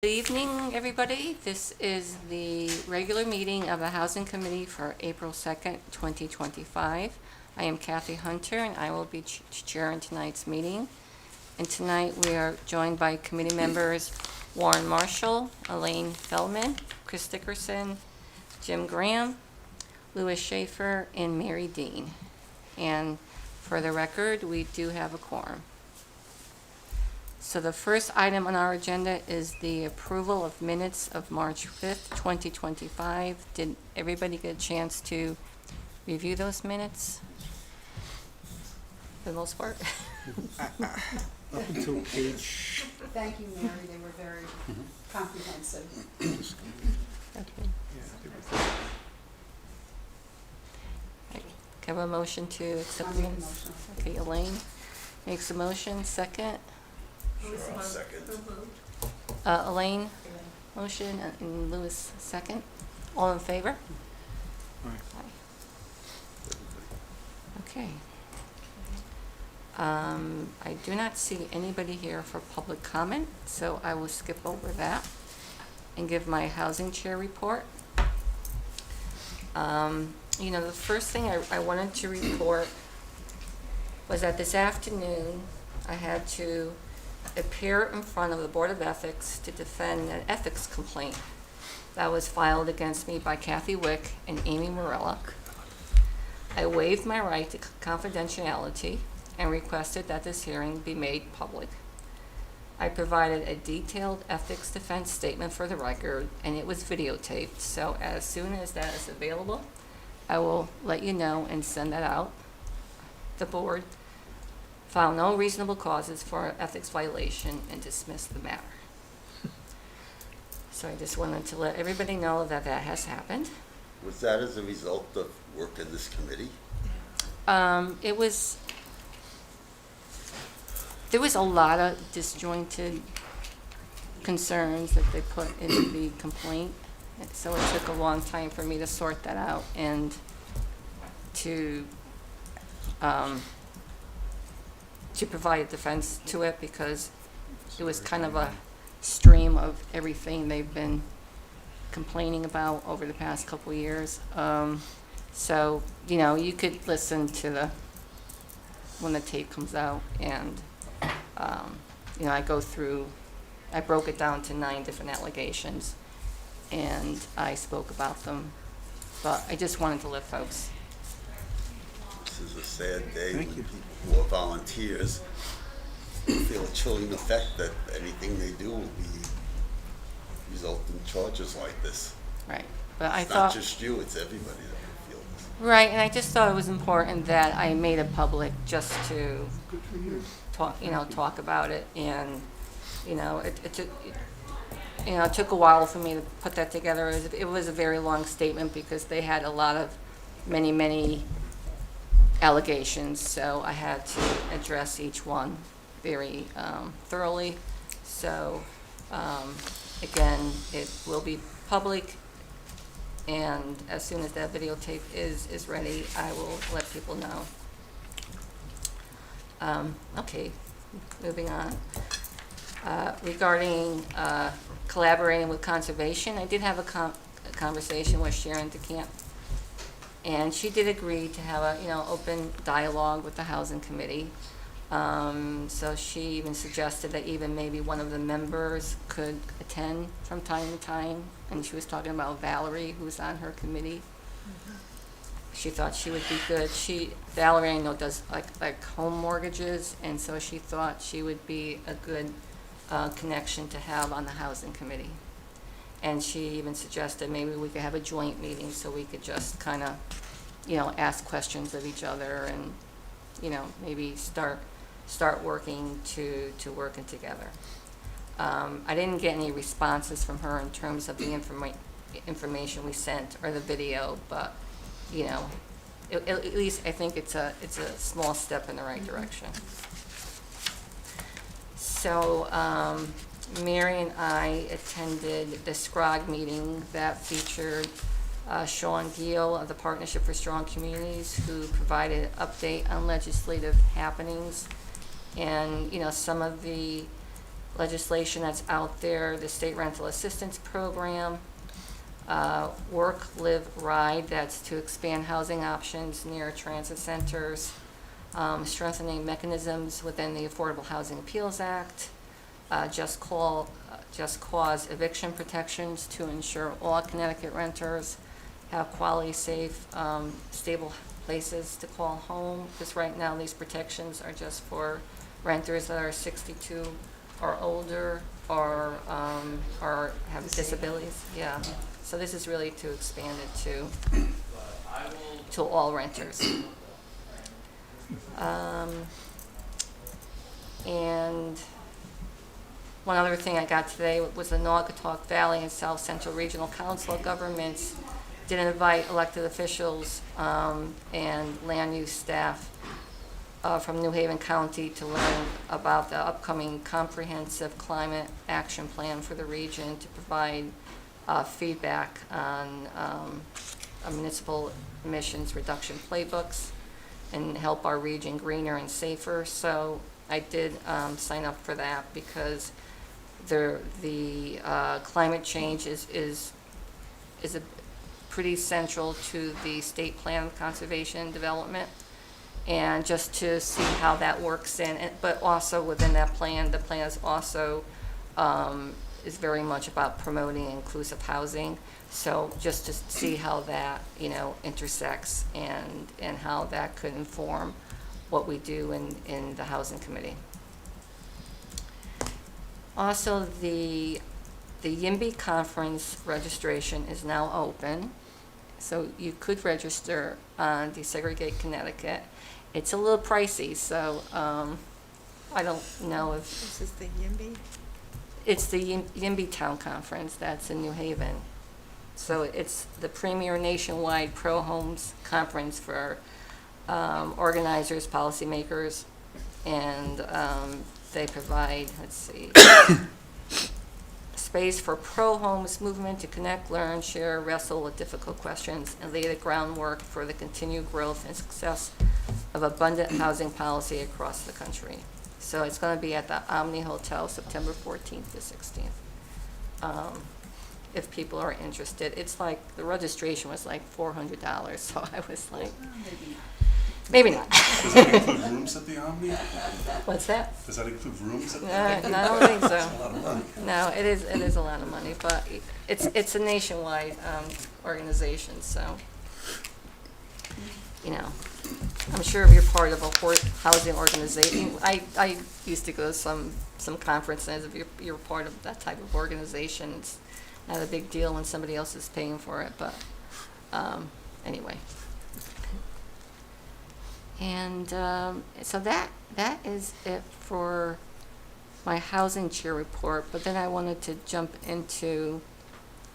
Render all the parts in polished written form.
Good evening, everybody. This is the regular meeting of the Housing Committee for April 2nd, 2025. I am Kathy Hunter, and I will be chairing tonight's meeting. And tonight we are joined by committee members Warren Marshall, Elaine Feldman, Chris Dickerson, Jim Graham, Louis Schaefer, and Mary Dean. And for the record, we do have a quorum. So the first item on our agenda is the approval of minutes of March 5th, 2025. Did everybody get a chance to review those minutes? For the most part? Up until page, Thank you, Mary, they were very comprehensive. Okay. Can I have a motion to accept I'll the make a minutes? motion. Okay, Elaine makes a motion, second. Sure, I'll second. Elaine, motion, and Louis, second. All in favor? Aye. Okay. I do not see anybody here for public comment, so I will skip over that and give my housing chair report. The first thing I wanted to report was that this afternoon, I had to appear in front of the Board of Ethics to defend an ethics complaint that was filed against me by Kathy Wick and Amy Morella. I waived my right to confidentiality and requested that this hearing be made public. I provided a detailed ethics defense statement for the record, and it was videotaped, so as soon as that is available, I will let you know and send that out. The board found no reasonable causes for ethics violation and dismissed the matter. So I just wanted to let everybody know that that has happened. Was that as a result of work in this committee? There was a lot of disjointed concerns that they put in the complaint. And so it took a long time for me to sort that out and to provide a defense to it, because it was kind of a stream of everything they've been complaining about over the past couple of years. So, you could listen to when the tape comes out, and, I broke it down to 9 different allegations, and I spoke about them. But I just wanted to let folks. This is a sad day Thank when you. people who are volunteers feel a chilling effect that anything they do will result in charges like this. Right. But I It's thought. not just you, it's everybody that will feel this. Right, and I just thought it was important that I made it public just to talk about it, and, it took a while for me to put that together. It was a very long statement because they had a lot of, many allegations, so I had to address each one very thoroughly. So, again, it will be public, and as soon as that videotape is ready, I will let people know. Okay, moving on. Regarding collaborating with conservation, I did have a conversation with Sharon DeCamp, and she did agree to have a open dialogue with the Housing Committee. So she even suggested that even maybe one of the members could attend from time to time, and she was talking about Valerie, who's on her committee. She thought she would be good. Valerie, I know, does like home mortgages, and so she thought she would be a good connection to have on the Housing Committee. And she even suggested maybe we could have a joint meeting so we could just kind of, ask questions of each other and, maybe start working working together. I didn't get any responses from her in terms of the information we sent or the video, but, at least I think it's a small step in the right direction. So, Mary and I attended the SCROG meeting that featured Sean Giel of the Partnership for Strong Communities, who provided an update on legislative happenings. And, some of the legislation that's out there, the state rental assistance program, work, live, ride, that's to expand housing options near transit centers, strengthening mechanisms within the Affordable Housing Appeals Act, just cause eviction protections to ensure all Connecticut renters have quality, safe, stable places to call home, because right now these protections are just for renters that are 62 or older or have disabilities. Yeah. So this is really to expand it to all renters. And one other thing I got today was the Naugatuck Valley and South Central Regional Council of Governments did invite elected officials and land use staff from New Haven County to learn about the upcoming comprehensive climate action plan for the region, to provide feedback on municipal emissions reduction playbooks and help our region greener and safer. So I did sign up for that because the climate change is a pretty central to the state plan of conservation and development, and just to see how that works in, but also within that plan, the plan is also is very much about promoting inclusive housing. So just to see how that, intersects and how that could inform what we do in the Housing Committee. Also, the YIMBY conference registration is now open. So you could register on Desegregate Connecticut. It's a little pricey, so I don't know if... This is the YIMBY? It's the YIMBY Town Conference that's in New Haven. So it's the premier nationwide pro-homes conference for organizers, policymakers, and they provide, space for pro-homes movement to connect, learn, share, wrestle with difficult questions, and lay the groundwork for the continued growth and success of abundant housing policy across the country. So it's going to be at the Omni Hotel, September 14th to 16th. If people are interested, it's like, the registration was like $400, so I was like, maybe not. Does that include rooms at the Omni? What's that? Does that include rooms at the No, I don't think so. That's a lot of money. No, it is a lot of money, but it's a nationwide organization, so, I'm sure if you're part of a housing organization, I used to go to some conferences. If you're part of that type of organization, it's not a big deal when somebody else is paying for it, but anyway. And so that is it for my housing chair report, but then I wanted to jump into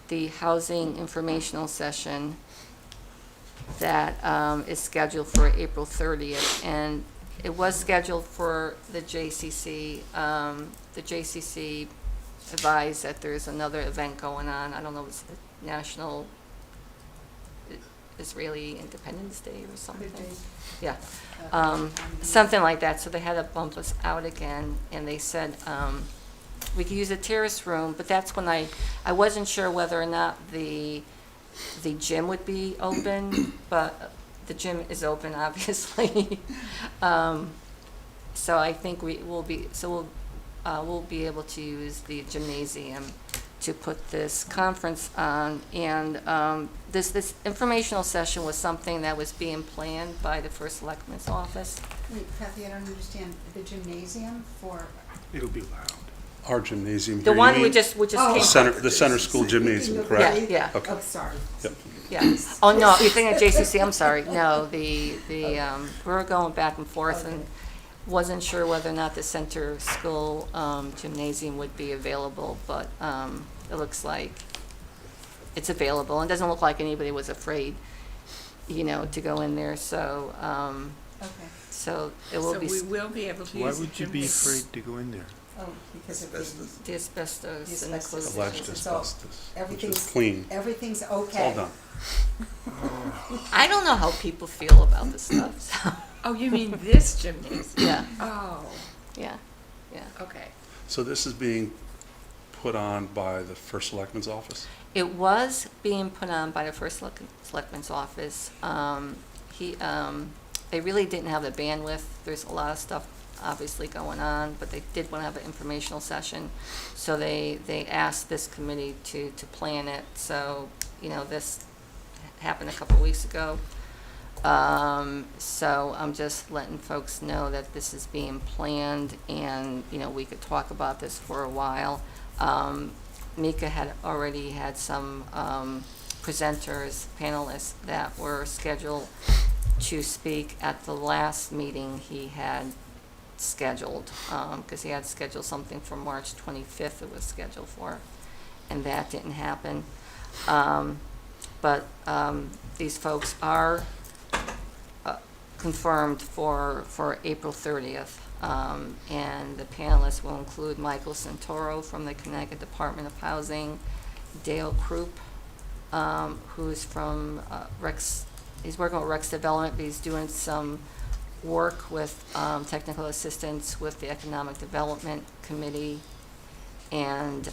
the housing informational session that is scheduled for April 30th, and it was scheduled for the JCC. The JCC advised that there's another event going on. I don't know if it's the National Israeli Independence Day or something. Yeah, something like that. So they had to bump us out again, and they said we could use a terrace room, but that's when I wasn't sure whether or not the gym would be open, but the gym is open, obviously. So I think we'll be able to use the gymnasium to put this conference on. And this informational session was something that was being planned by the First Selectman's office. Wait, Kathy, I don't understand, the gymnasium for, It'll be loud. Our gymnasium. The here, one you we mean? just Oh. came. The center school gymnasium, correct? Yeah. Okay. oh, sorry. Yep. Yeah. Oh, no, you're thinking of JCC, I'm sorry. No, we were going back and forth and wasn't sure whether or not the center school gymnasium would be available, but it looks like it's available. It doesn't look like anybody was afraid, to go in there, so, Okay, so it will So be we will be able to Why use the would you be gymnasium. afraid to go in there? oh, because of Asbestos. the asbestos and the asbestos. closed. Alleged It's all- asbestos, which is everything's clean. Everything's It's okay. all done. I don't know how people feel about this stuff, so, Oh, you mean this gymnasium? yeah, Oh, yeah. okay. So this is being put on by the First Selectman's office? It was being put on by the First Selectman's office. They really didn't have the bandwidth. There's a lot of stuff obviously going on, but they did want to have an informational session. So they asked this committee to plan it. So, this happened a couple of weeks ago. So I'm just letting folks know that this is being planned, and, we could talk about this for a while. Mika had already had some presenters, panelists that were scheduled to speak at the last meeting he had scheduled, because he had scheduled something for March 25th it was scheduled for, and that didn't happen. But these folks are confirmed for April 30th. And the panelists will include Michael Santoro from the Connecticut Department of Housing, Dale Krupp, who's from Rex, he's working with Rex Development, but he's doing some work with technical assistance with the Economic Development Committee, and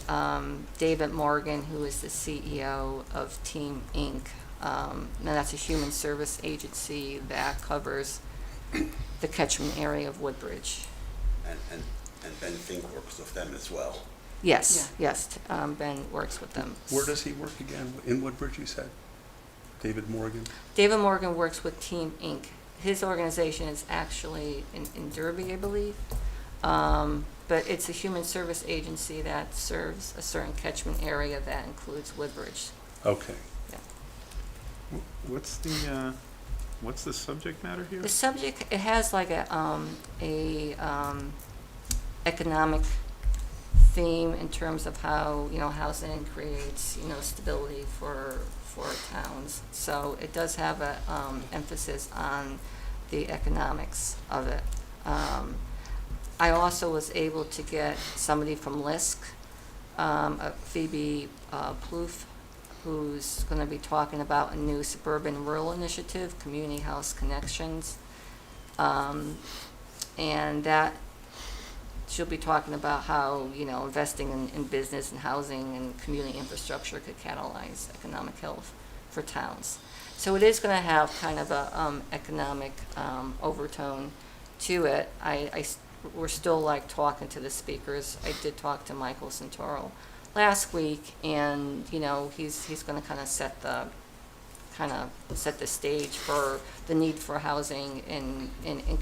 David Morgan, who is the CEO of Team Inc. Now that's a human service agency that covers the catchment area of Woodbridge. And Ben Fink works with them as well. Yes, Ben works with them. Where does he work again? In Woodbridge, you said? David Morgan? David Morgan works with Team Inc. His organization is actually in Derby, I believe. But it's a human service agency that serves a certain catchment area that includes Woodbridge. Okay. Yeah. What's the subject matter here? The subject, it has like a economic theme in terms of how, housing creates, stability for towns. So it does have a emphasis on the economics of it. I also was able to get somebody from LISC, Phoebe Plouffe, who's going to be talking about a new suburban rural initiative, Community House Connections. And that she'll be talking about how, investing in business and housing and community infrastructure could catalyze economic health for towns. So it is going to have kind of a economic overtone to it. We're still talking to the speakers. I did talk to Michael Santoro last week, and he's going to kind of set the stage for the need for housing in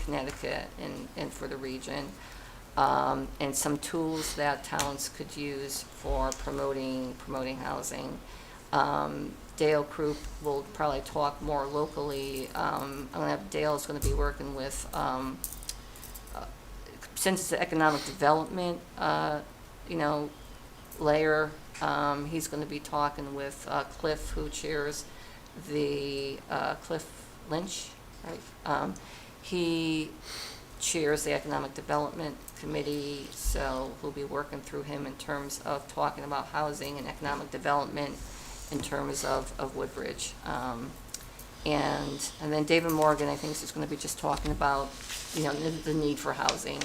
Connecticut and for the region, and some tools that towns could use for promoting housing. Dale Krupp will probably talk more locally. I'm going to have Dale's going to be working with, since it's an economic development, layer, he's going to be talking with Cliff, who chairs the Cliff Lynch, right? He chairs the Economic Development Committee, so we'll be working through him in terms of talking about housing and economic development in terms of Woodbridge. And then David Morgan, I think, is going to be just talking about, the need for housing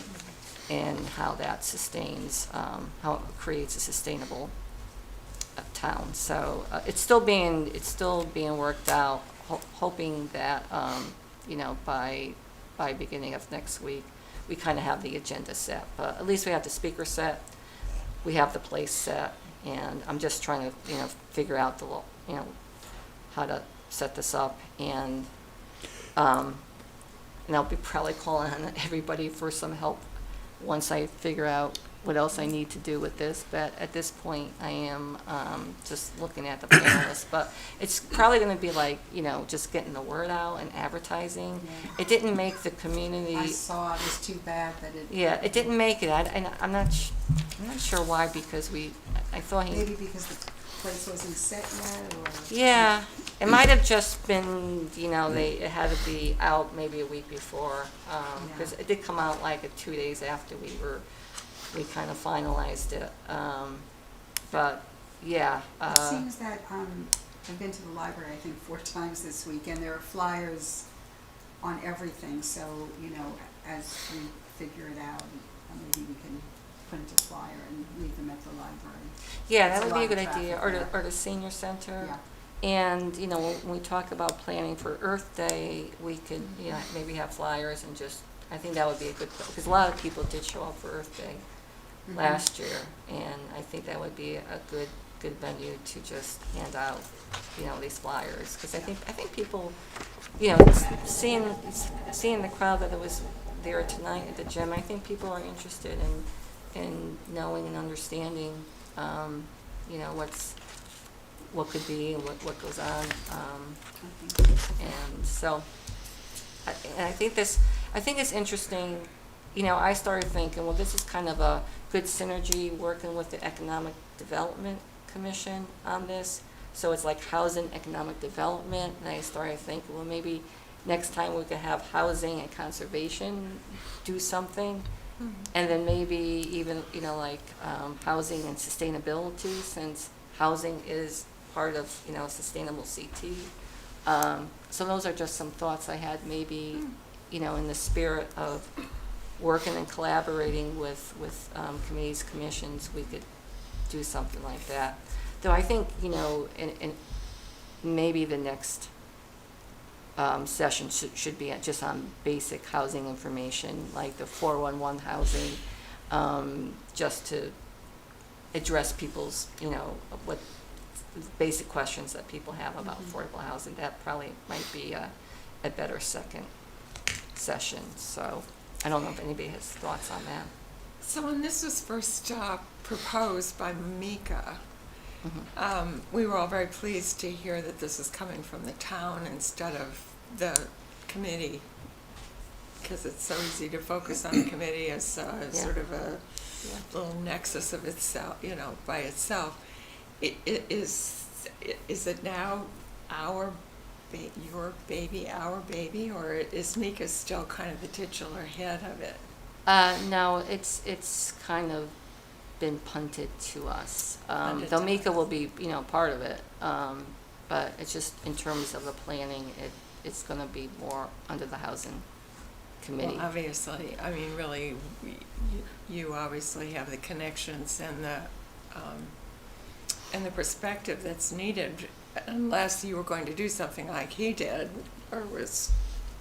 and how that sustains, how it creates a sustainable town. So it's still being worked out, hoping that, by beginning of next week, we kind of have the agenda set. But at least we have the speaker set, we have the place set, and I'm just trying to, figure out how to set this up. And I'll be probably calling on everybody for some help once I figure out what else I need to do with this. But at this point, I am just looking at the panelists. But it's probably going to be just getting the word out and advertising. Yeah. It didn't make the community. I saw it was too bad that it. Yeah, it didn't make it. I'm not sure why, because I thought he. Maybe because the place wasn't set yet, or. Yeah, it might have just been, it had to be out maybe a week before, because it did come out 2 days after we kind of finalized it. But yeah. It seems that I've been to the library, I think, 4 times this week, and there are flyers on everything. So as we figure it out, maybe we can print a flyer and leave them at the library. Yeah, It's that a would be a lot good of idea, traffic or there. the senior center. Yeah. And, you know, when we talk about planning for Earth Day, we could, you know, maybe have flyers and just, I think that would be a good, because a lot of people did show up for Earth Day Mhm. last year, and I think that would be a good venue to just hand out, you know, these flyers, because I think people, you know, just seeing the crowd that was there tonight at the gym, I think people are interested in knowing and understanding, you know, what could be and what goes on, Okay. and so, I think it's interesting. You know, I started thinking, well, this is kind of a good synergy working with the Economic Development Commission on this. So it's like housing, economic development, and I started thinking, well, maybe next time we could have housing and conservation do something. And then maybe even, you know, like, housing and sustainability, since housing is part of, you know, sustainable CT. So those are just some thoughts I had, maybe, you know, in the spirit of working and collaborating with committees, commissions, we could do something like that. Though I think, you know, in maybe the next session should be just on basic housing information, like the 411 housing, just to address people's, you know, what basic questions that people have about affordable housing. That probably might be a better second session. So I don't know if anybody has thoughts on that. So when this was first proposed by Mika, Mm-hmm. we were all very pleased to hear that this is coming from the town instead of the committee, because it's so easy to focus on the committee as sort of a little nexus of itself, you know, by itself. Is it now your baby, our baby, or is Mika still kind of the titular head of it? No, it's kind of been punted to us. Punted Though to Mika us. will be, you know, part of it. But it's just in terms of the planning, it's going to be more under the housing committee. Well, obviously, I mean, really, you obviously have the connections and the perspective that's needed, unless you were going to do something like he did, or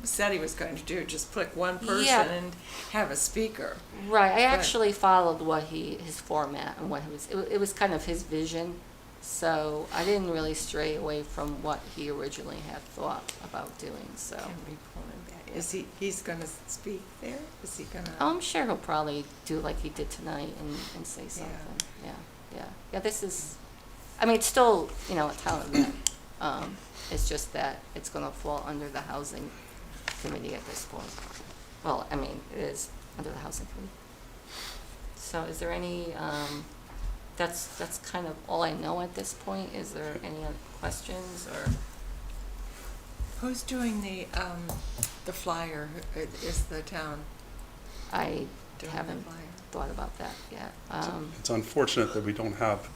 said he was going to do, just pick one person Yeah. and have a speaker. Right, I Right. actually followed his format and what it was kind of his vision, so I didn't really stray away from what he originally had thought about doing, so. Can we pull him back? He's gonna speak there? Is he gonna? I'm sure he'll probably do like he did tonight and say something, yeah, this is, I mean, it's still, you know, a town event, it's just that it's gonna fall under the housing committee at this point. Well, I mean, it is under the housing committee. So is there any, that's kind of all I know at this point. Is there any other questions or? Who's doing the flyer? Is the town I doing the haven't flyer? thought about that yet. It's unfortunate that we don't have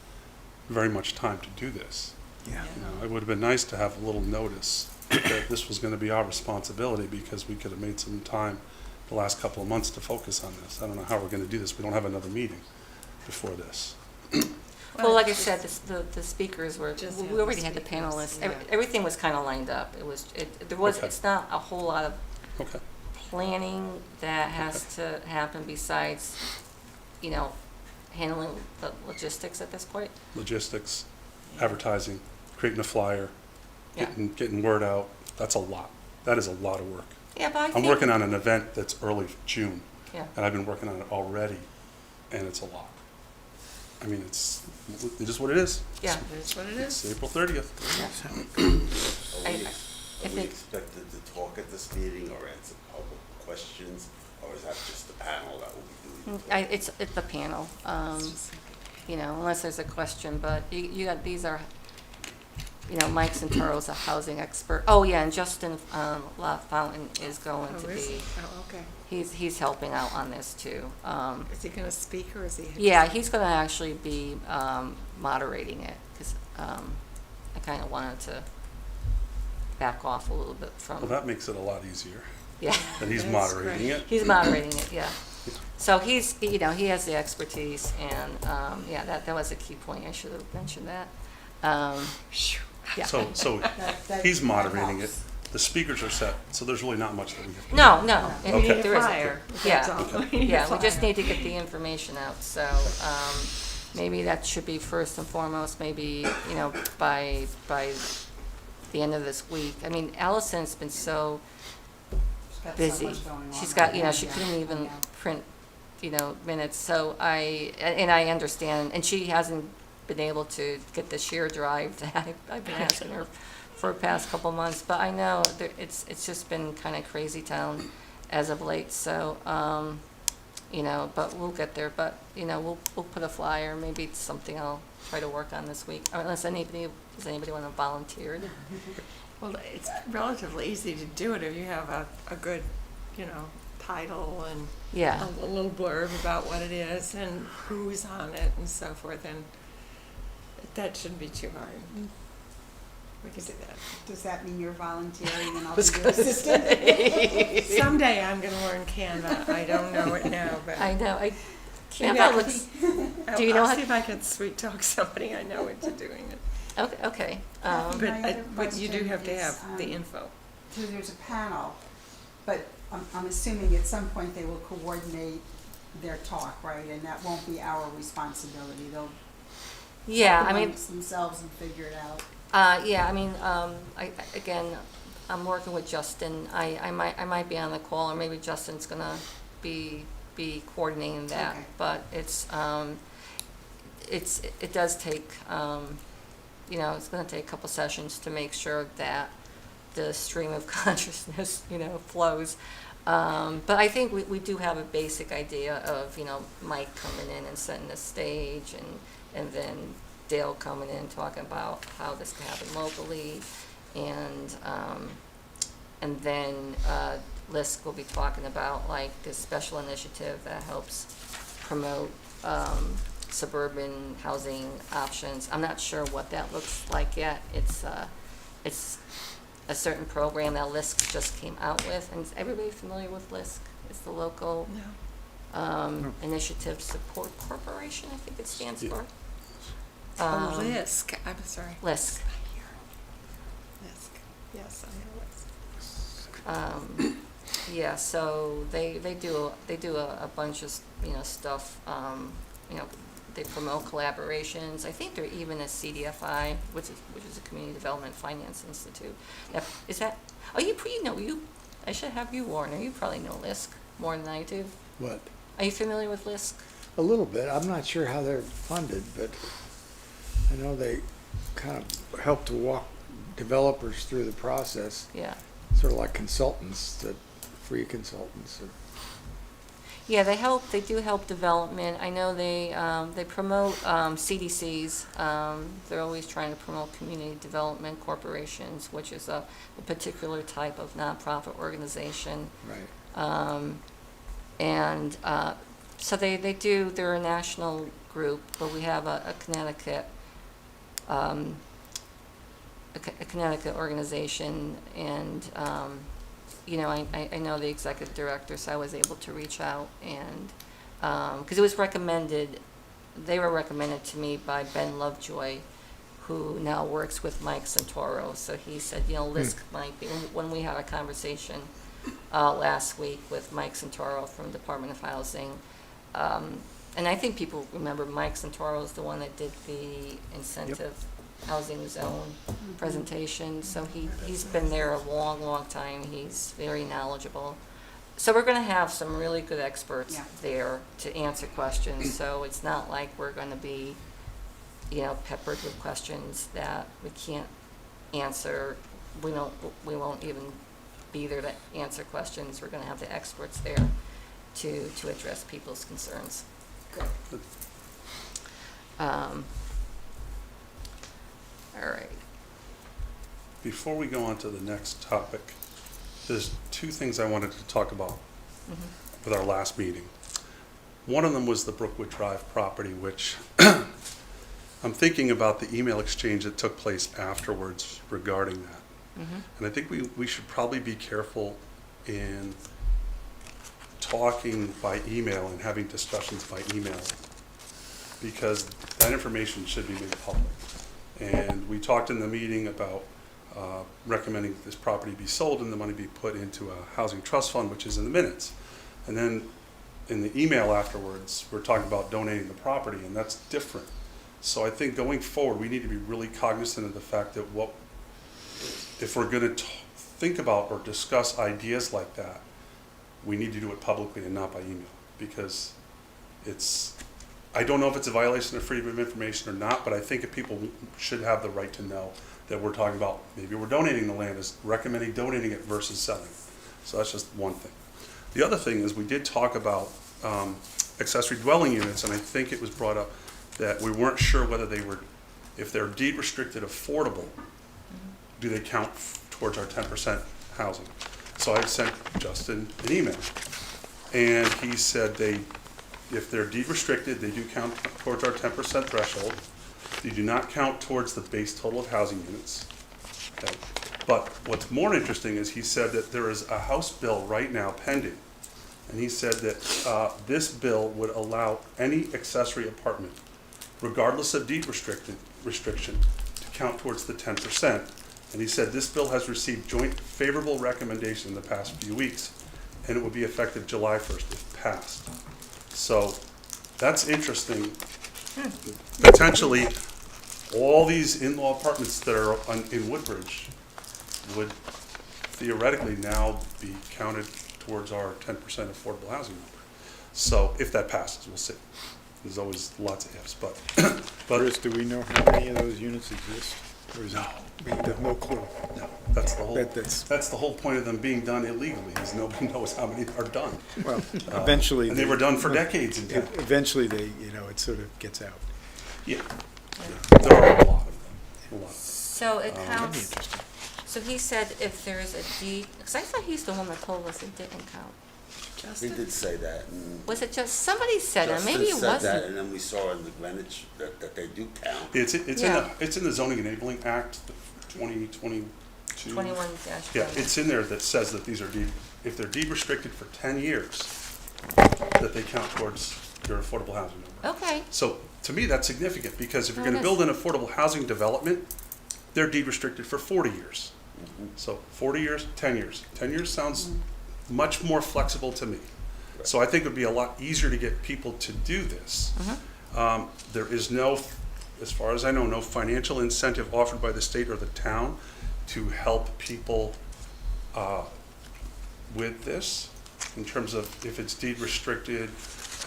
very much time to do this. Yeah. You know, it would have been nice to have a little notice that this was going to be our responsibility, because we could have made some time the last couple of months to focus on this. I don't know how we're going to do this. We don't have another meeting before this. Well, like I said, the speakers were, Just we have the already had the speakers, panelists. yeah. Everything was kind of lined up. Okay. It's not a whole lot of Okay. planning that has to happen besides, you know, handling the logistics at this point. Logistics, advertising, creating a flyer, Yeah. getting word out. That's a lot. That is a lot of work. Yeah, but I think. I'm working on an event that's early June, Yeah. and I've been working on it already, and it's a lot. I mean, it's just what it is. Yeah. That's what it It's is. April 30th. I Are we think- expected to talk at this meeting or answer public questions, or is that just the panel that will be doing? It's the panel, It's just like- you know, unless there's a question, but you got, these are, you know, Mike Santaro's a housing expert. Oh, yeah, and Justin LaFountain is going to Oh, is he? be, Oh, okay. he's helping out on this too. Is he gonna speak or is he? Yeah, he's gonna actually be moderating it, because I kind of wanted to back off a little bit Well, from, that makes it a lot easier yeah. that he's That's moderating great. it. He's moderating it, yeah. So he's, you know, he has the expertise, and, yeah, that was a key point, I should have mentioned that. Yeah. So That he's moderating it. helps. The speakers are set, so there's really not much that we have to do. No, We Okay. need a there isn't. flyer, Yeah. that's all. Okay. We need a Yeah, we just flyer. need to get the information out, so, maybe that should be first and foremost, maybe, you know, by the end of this week. I mean, Allison's been so She's got so busy. much going on She's right got, you know, now, she yeah, couldn't I even know. print, you know, minutes, so and I understand, and she hasn't been able to get the sheer drive that I've been asking her for the past couple months, but I know it's just been kind of crazy town as of late, so, you know, but we'll get there, but, you know, we'll put a flyer, maybe it's something I'll try to work on this week, unless does anybody want to volunteer? Well, it's relatively easy to do it if you have a good, you know, title and Yeah. a little blurb about what it is and who's on it and so forth, and that shouldn't be too hard. We can do that. Does that mean you're volunteering and I'll be was your gonna assistant? Someday I'm gonna learn Canva. I don't know it now, but I know, maybe I Canva looks, can- do you know I'll how- see if I can sweet talk somebody I know into doing it. okay, But My other but you do question have to is, have the info. So there's a panel, but I'm assuming at some point they will coordinate their talk, right? And that won't be our responsibility. They'll yeah, talk I mean, amongst themselves and figure it out. yeah, I mean, again, I'm working with Justin. I might be on the call, or maybe Justin's gonna be coordinating that. Okay. But it does take, you know, it's gonna take a couple sessions to make sure that the stream of consciousness, you know, flows. But I think we do have a basic idea of, you know, Mike coming in and setting the stage, and then Dale coming in talking about how this can happen locally, and then Lisk will be talking about like this special initiative that helps promote suburban housing options. I'm not sure what that looks like yet. It's a certain program that Lisk just came out with, and is everybody familiar with Lisk? It's the local No. Initiative Support Corporation, I think it stands Yeah. for. Oh, Lisk. I'm sorry. Lisk. Lisk. Yes, I know Lisk. Yeah, so they do a bunch of, you know, stuff, you know, they promote collaborations. I think they're even a CDFI, which is a Community Development Finance Institute. Now, is that, oh, I should have you, Warner, you probably know Lisk more than I do. What? Are you familiar with Lisk? A little bit. I'm not sure how they're funded, but I know they kind of help to walk developers through the process, Yeah. sort of like consultants, free consultants. Yeah, they do help development. I know they promote CDCs. They're always trying to promote community development corporations, which is a particular type of nonprofit organization. Right. And so they're a national group, but we have a Connecticut, a Connecticut organization, and, you know, I know the executive director, so I was able to reach out, and, because it was recommended, they were recommended to me by Ben Lovejoy, who now works with Mike Santoro, so he said, you know, Lisk might be, when we had a conversation last week with Mike Santoro from Department of Housing, and I think people remember Mike Santoro is the one that did the incentive housing zone presentation, so he's been there a long, long time, he's very knowledgeable. So we're gonna have some really good experts Yeah. there to answer questions, so it's not like we're gonna be, you know, peppered with questions that we can't answer. We won't even be there to answer questions, we're gonna have the experts there to address people's concerns. Good. All right. Before we go on to the next topic, there's two things I wanted to talk about with our last meeting. One of them was the Brookwood Drive property, which I'm thinking about the email exchange that took place afterwards regarding that. And I think we should probably be careful in talking by email and having discussions by email, because that information should be made public. And we talked in the meeting about recommending that this property be sold and the money be put into a housing trust fund, which is in the minutes. And then in the email afterwards, we're talking about donating the property, and that's different. So I think going forward, we need to be really cognizant of the fact that if we're gonna think about or discuss ideas like that, we need to do it publicly and not by email, because I don't know if it's a violation of freedom of information or not, but I think if people should have the right to know that we're talking about, maybe we're donating the land, is recommending donating it versus selling it. So that's just one thing. The other thing is we did talk about accessory dwelling units, and I think it was brought up that we weren't sure whether if they're deed restricted affordable, do they count towards our 10% housing? So I sent Justin an email, and he said if they're deed restricted, they do count towards our 10% threshold. They do not count towards the base total of housing units. Okay. But what's more interesting is he said that there is a House bill right now pending, and he said that this bill would allow any accessory apartment, regardless of deed restriction, to count towards the 10%. And he said this bill has received joint favorable recommendation in the past few weeks, and it would be effective July 1st if passed. So that's interesting. Potentially, all these in-law apartments that are in Woodbridge would theoretically now be counted towards our 10% affordable housing number. So if that passes, we'll see. There's always lots of ifs, but Chris, do we know how many of those units exist? Or is it, we have no clue? no, that's the whole, That's- that's the whole point of them being done illegally, is nobody knows how many are done. Well, eventually. And they were done for decades in town. Eventually, it sort of gets out. Yeah, there are a lot of them, a lot. So it That'd be counts, interesting. so he said if there's a deed, because I thought he's the one that told us it didn't count. He did say that, and Was it just, somebody said it, Justin maybe it said that, wasn't. and then we saw in the Greenwich that they do count. It's Yeah. in the Zoning Enabling Act, 2022. 21 Yeah, it's in there that says that these are if they're deed restricted for 10 years, that they count towards your affordable housing number. Okay, So to me, that's significant, because if you're Oh, gonna it build an affordable housing development, they're deed restricted for 40 years. So 40 years, 10 years. 10 years sounds much more flexible to me. So I think it would be a lot easier to get people to do this. There is no, as far as I know, no financial incentive offered by the state or the town to help people with this, in terms of if it's deed restricted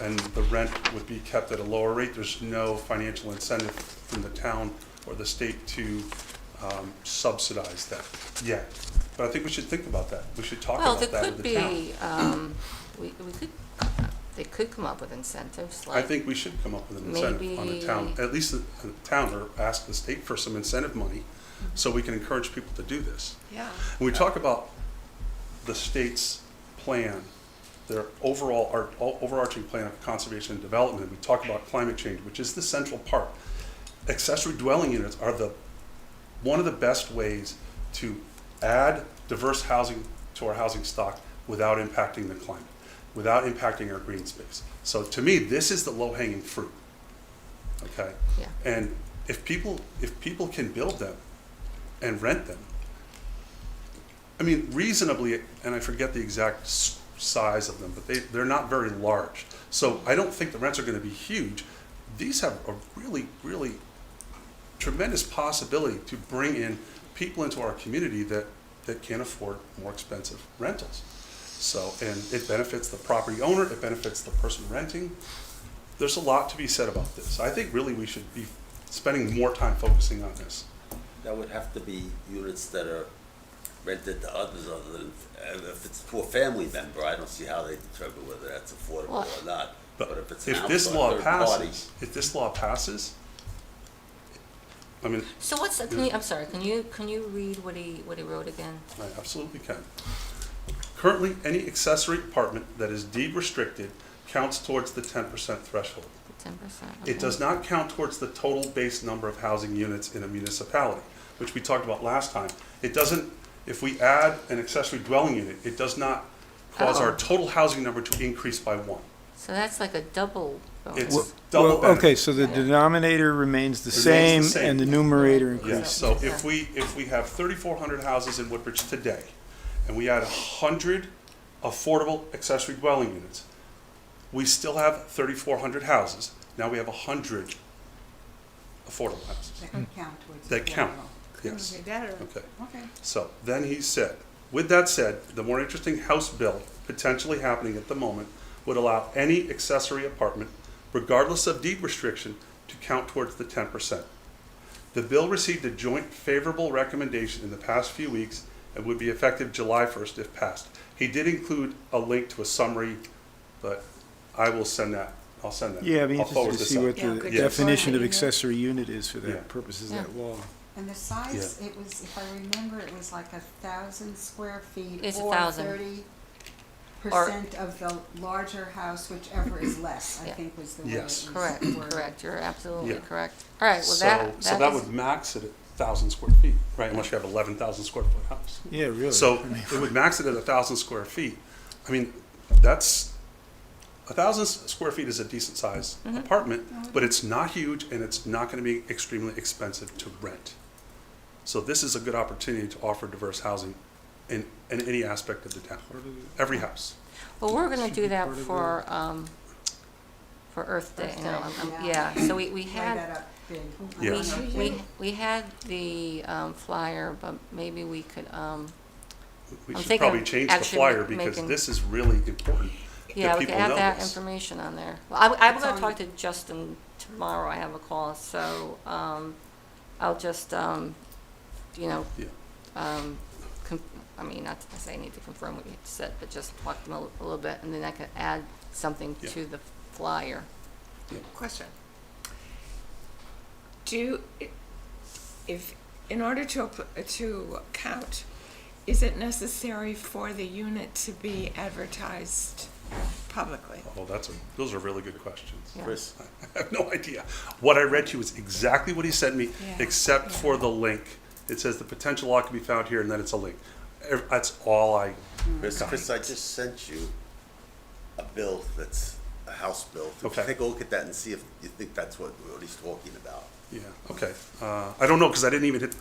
and the rent would be kept at a lower rate. There's no financial incentive from the town or the state to subsidize that yet. But I think we should think about that. We should talk well, about there that could with the town. be, we could, they could come up with incentives, I like, think we should come up with an incentive on the town, Maybe- at least the town, or ask the state for some incentive money, so we can encourage people to do this. Yeah. When we talk about the state's plan, their overarching plan of conservation and development, we talk about climate change, which is the central part. Accessory dwelling units are one of the best ways to add diverse housing to our housing stock without impacting the climate, without impacting our green space. So to me, this is the low-hanging fruit, okay? yeah. And if people can build them and rent them, I mean, reasonably, and I forget the exact size of them, but they're not very large. So I don't think the rents are gonna be huge. These have a really, really tremendous possibility to bring in people into our community that can't afford more expensive rentals. So, and it benefits the property owner, it benefits the person renting. There's a lot to be said about this. I think really we should be spending more time focusing on this. That would have to be units that are rented to others other than, if it's to a family member, I don't see how they determine whether that's affordable Well, or not. But if it's an If this outside law third party, passes, I mean, So what's, I'm sorry, can you read what he wrote again? I absolutely can. Currently, any accessory apartment that is deed restricted counts towards the 10% threshold. 10%? It does not count towards the total base number of housing units in a municipality, which we talked about last time. It doesn't, if we add an accessory dwelling unit, it does not cause our Oh. total housing number to increase by 1. So that's like a double bonus. It's double Well, benefit. okay, so the denominator remains the Remains same the same. and the numerator Yes, increases. so if we have 3,400 houses in Woodbridge today, and we add 100 affordable accessory dwelling units, we still have 3,400 houses. Now we have 100 affordable houses. That can count towards. That count. affordable. Yes, Okay, that or- okay. Okay. So then he said, with that said, the more interesting House bill potentially happening at the moment would allow any accessory apartment, regardless of deed restriction, to count towards the 10%. The bill received a joint favorable recommendation in the past few weeks and would be effective July 1st if passed. He did include a link to a summary, but I will send that, I'll send that. Yeah, I'd be I'll forward interested to this see out. what Yeah, the could you definition of forward it? accessory unit is for Yeah. the purposes of Yeah. that law. And the size, it was, if I remember, it was like 1,000 square feet. It's or 1,000. 30% of the larger house, whichever is less, I Yeah. think was the way it Yes. was Correct, worded. correct, you're absolutely Yeah. correct. All right, well, So that is- would max it at 1,000 square feet, right, unless you have 11,000 square foot house. Yeah, really. So I mean, it would max it at 1,000 square feet. I mean, that's, 1,000 square feet is a decent sized Mhm. apartment, but it's not huge and it's not gonna be extremely expensive to rent. So this is a good opportunity to offer diverse housing in any aspect of the town, every house. Well, we're gonna Should do be that part of for Earth Day, Earth you know, Day, yeah, so we Lay had, that up big. Yeah. we had the flyer, but maybe we could, We I'm should thinking probably of change the actually flyer because making- this is really important yeah, that we could people have know that this. information on there. Well, I'm It's gonna on- talk to Justin tomorrow, I have a call, so, I'll just, you know, Yeah. I mean, not to say I need to confirm what you said, but just talk to them a little bit, and then I could add something Yeah. to the flyer. Question. If, in order to count, is it necessary for the unit to be advertised publicly? Oh, those are really good questions. Yeah. Chris, I have no idea. What I read to you is exactly what he sent me, Yeah. except Yeah. for the link. It says the potential lot can be found here, and then it's a link. That's all I got. Chris, I just sent you a bill that's a House bill. Okay. Take a look at that and see if you think that's what he's talking about. Yeah, okay. I don't know, because I didn't even hit,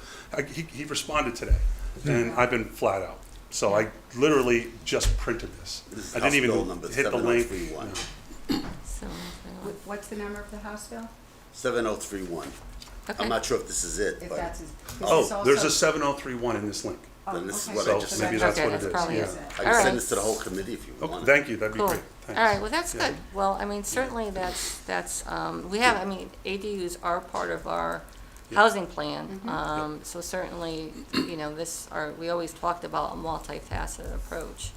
he responded today, and I've been flat out. So I literally just printed this. This is I House didn't Bill even number hit the link. 7031. No. So, What's the number of the House bill? 7031. okay. I'm not sure if this is it, If but that's his. Oh, there's a 7031 in this link. then this is okay. what So I just maybe sent that's you. what Okay, it is, that's probably yeah. it. I All can right. send this to the whole committee if you Okay, want. thank you, that'd be Cool. great. All Thanks. right, well, that's Yeah. good. Well, I mean, certainly that's, we have, I mean, ADUs are part of our Yeah. housing plan. So certainly, you know, we always talked about a multifaceted approach.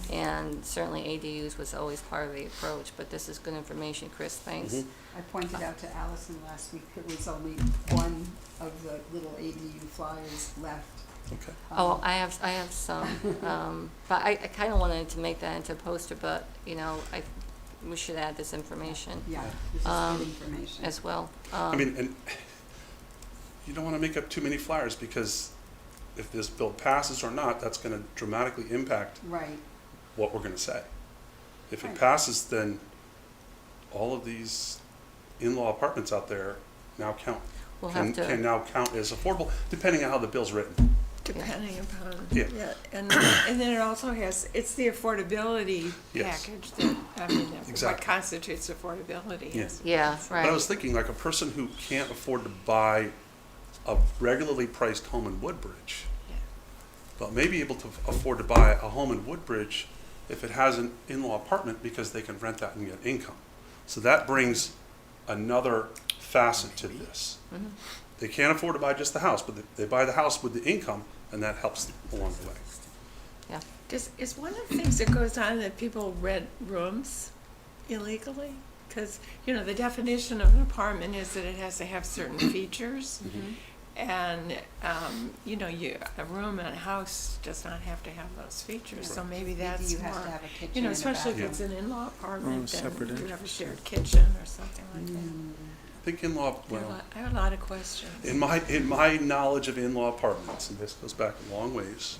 And certainly ADUs was always part of the approach, but this is good information, Chris, thanks. Mhm. I pointed out to Allison last week, there was only one of the little ADU flyers left. Okay. Oh, I have some, but I kind of wanted to make that into a poster, but, you know, we should add this information Yeah, this is Um, good information. as well. I mean, and you don't want to make up too many flyers, because if this bill passes or not, that's going to dramatically impact Right, what we're going to say. If it Right. passes, then all of these in-law apartments out there now count. We'll Can have to. now count as affordable, depending on how the bill's written. Depending upon, Yeah. and then it also has, it's the affordability Yes. package that, I mean, what Exactly. constitutes affordability. Yeah. is- Yeah, But I was right. thinking, like, a person who can't afford to buy a regularly priced home in Woodbridge, Yeah. but may be able to afford to buy a home in Woodbridge if it has an in-law apartment, because they can rent that and get income. So that brings another facet to this. Mhm. They can't afford to buy just the house, but they buy the house with the income, and that helps along the way. Is one of the things that goes on that people rent rooms illegally? Because, you know, the definition of an apartment is that it has to have certain features. And, you know, a room in a house does not have to have those features, so maybe that's maybe you have to more, have a kitchen you know, and a especially if bathroom. it's an in-law apartment, separate then you have a entrances. shared kitchen or something like that. I think in-law, well, I have a lot of questions. in my knowledge of in-law apartments, and this goes back a long ways,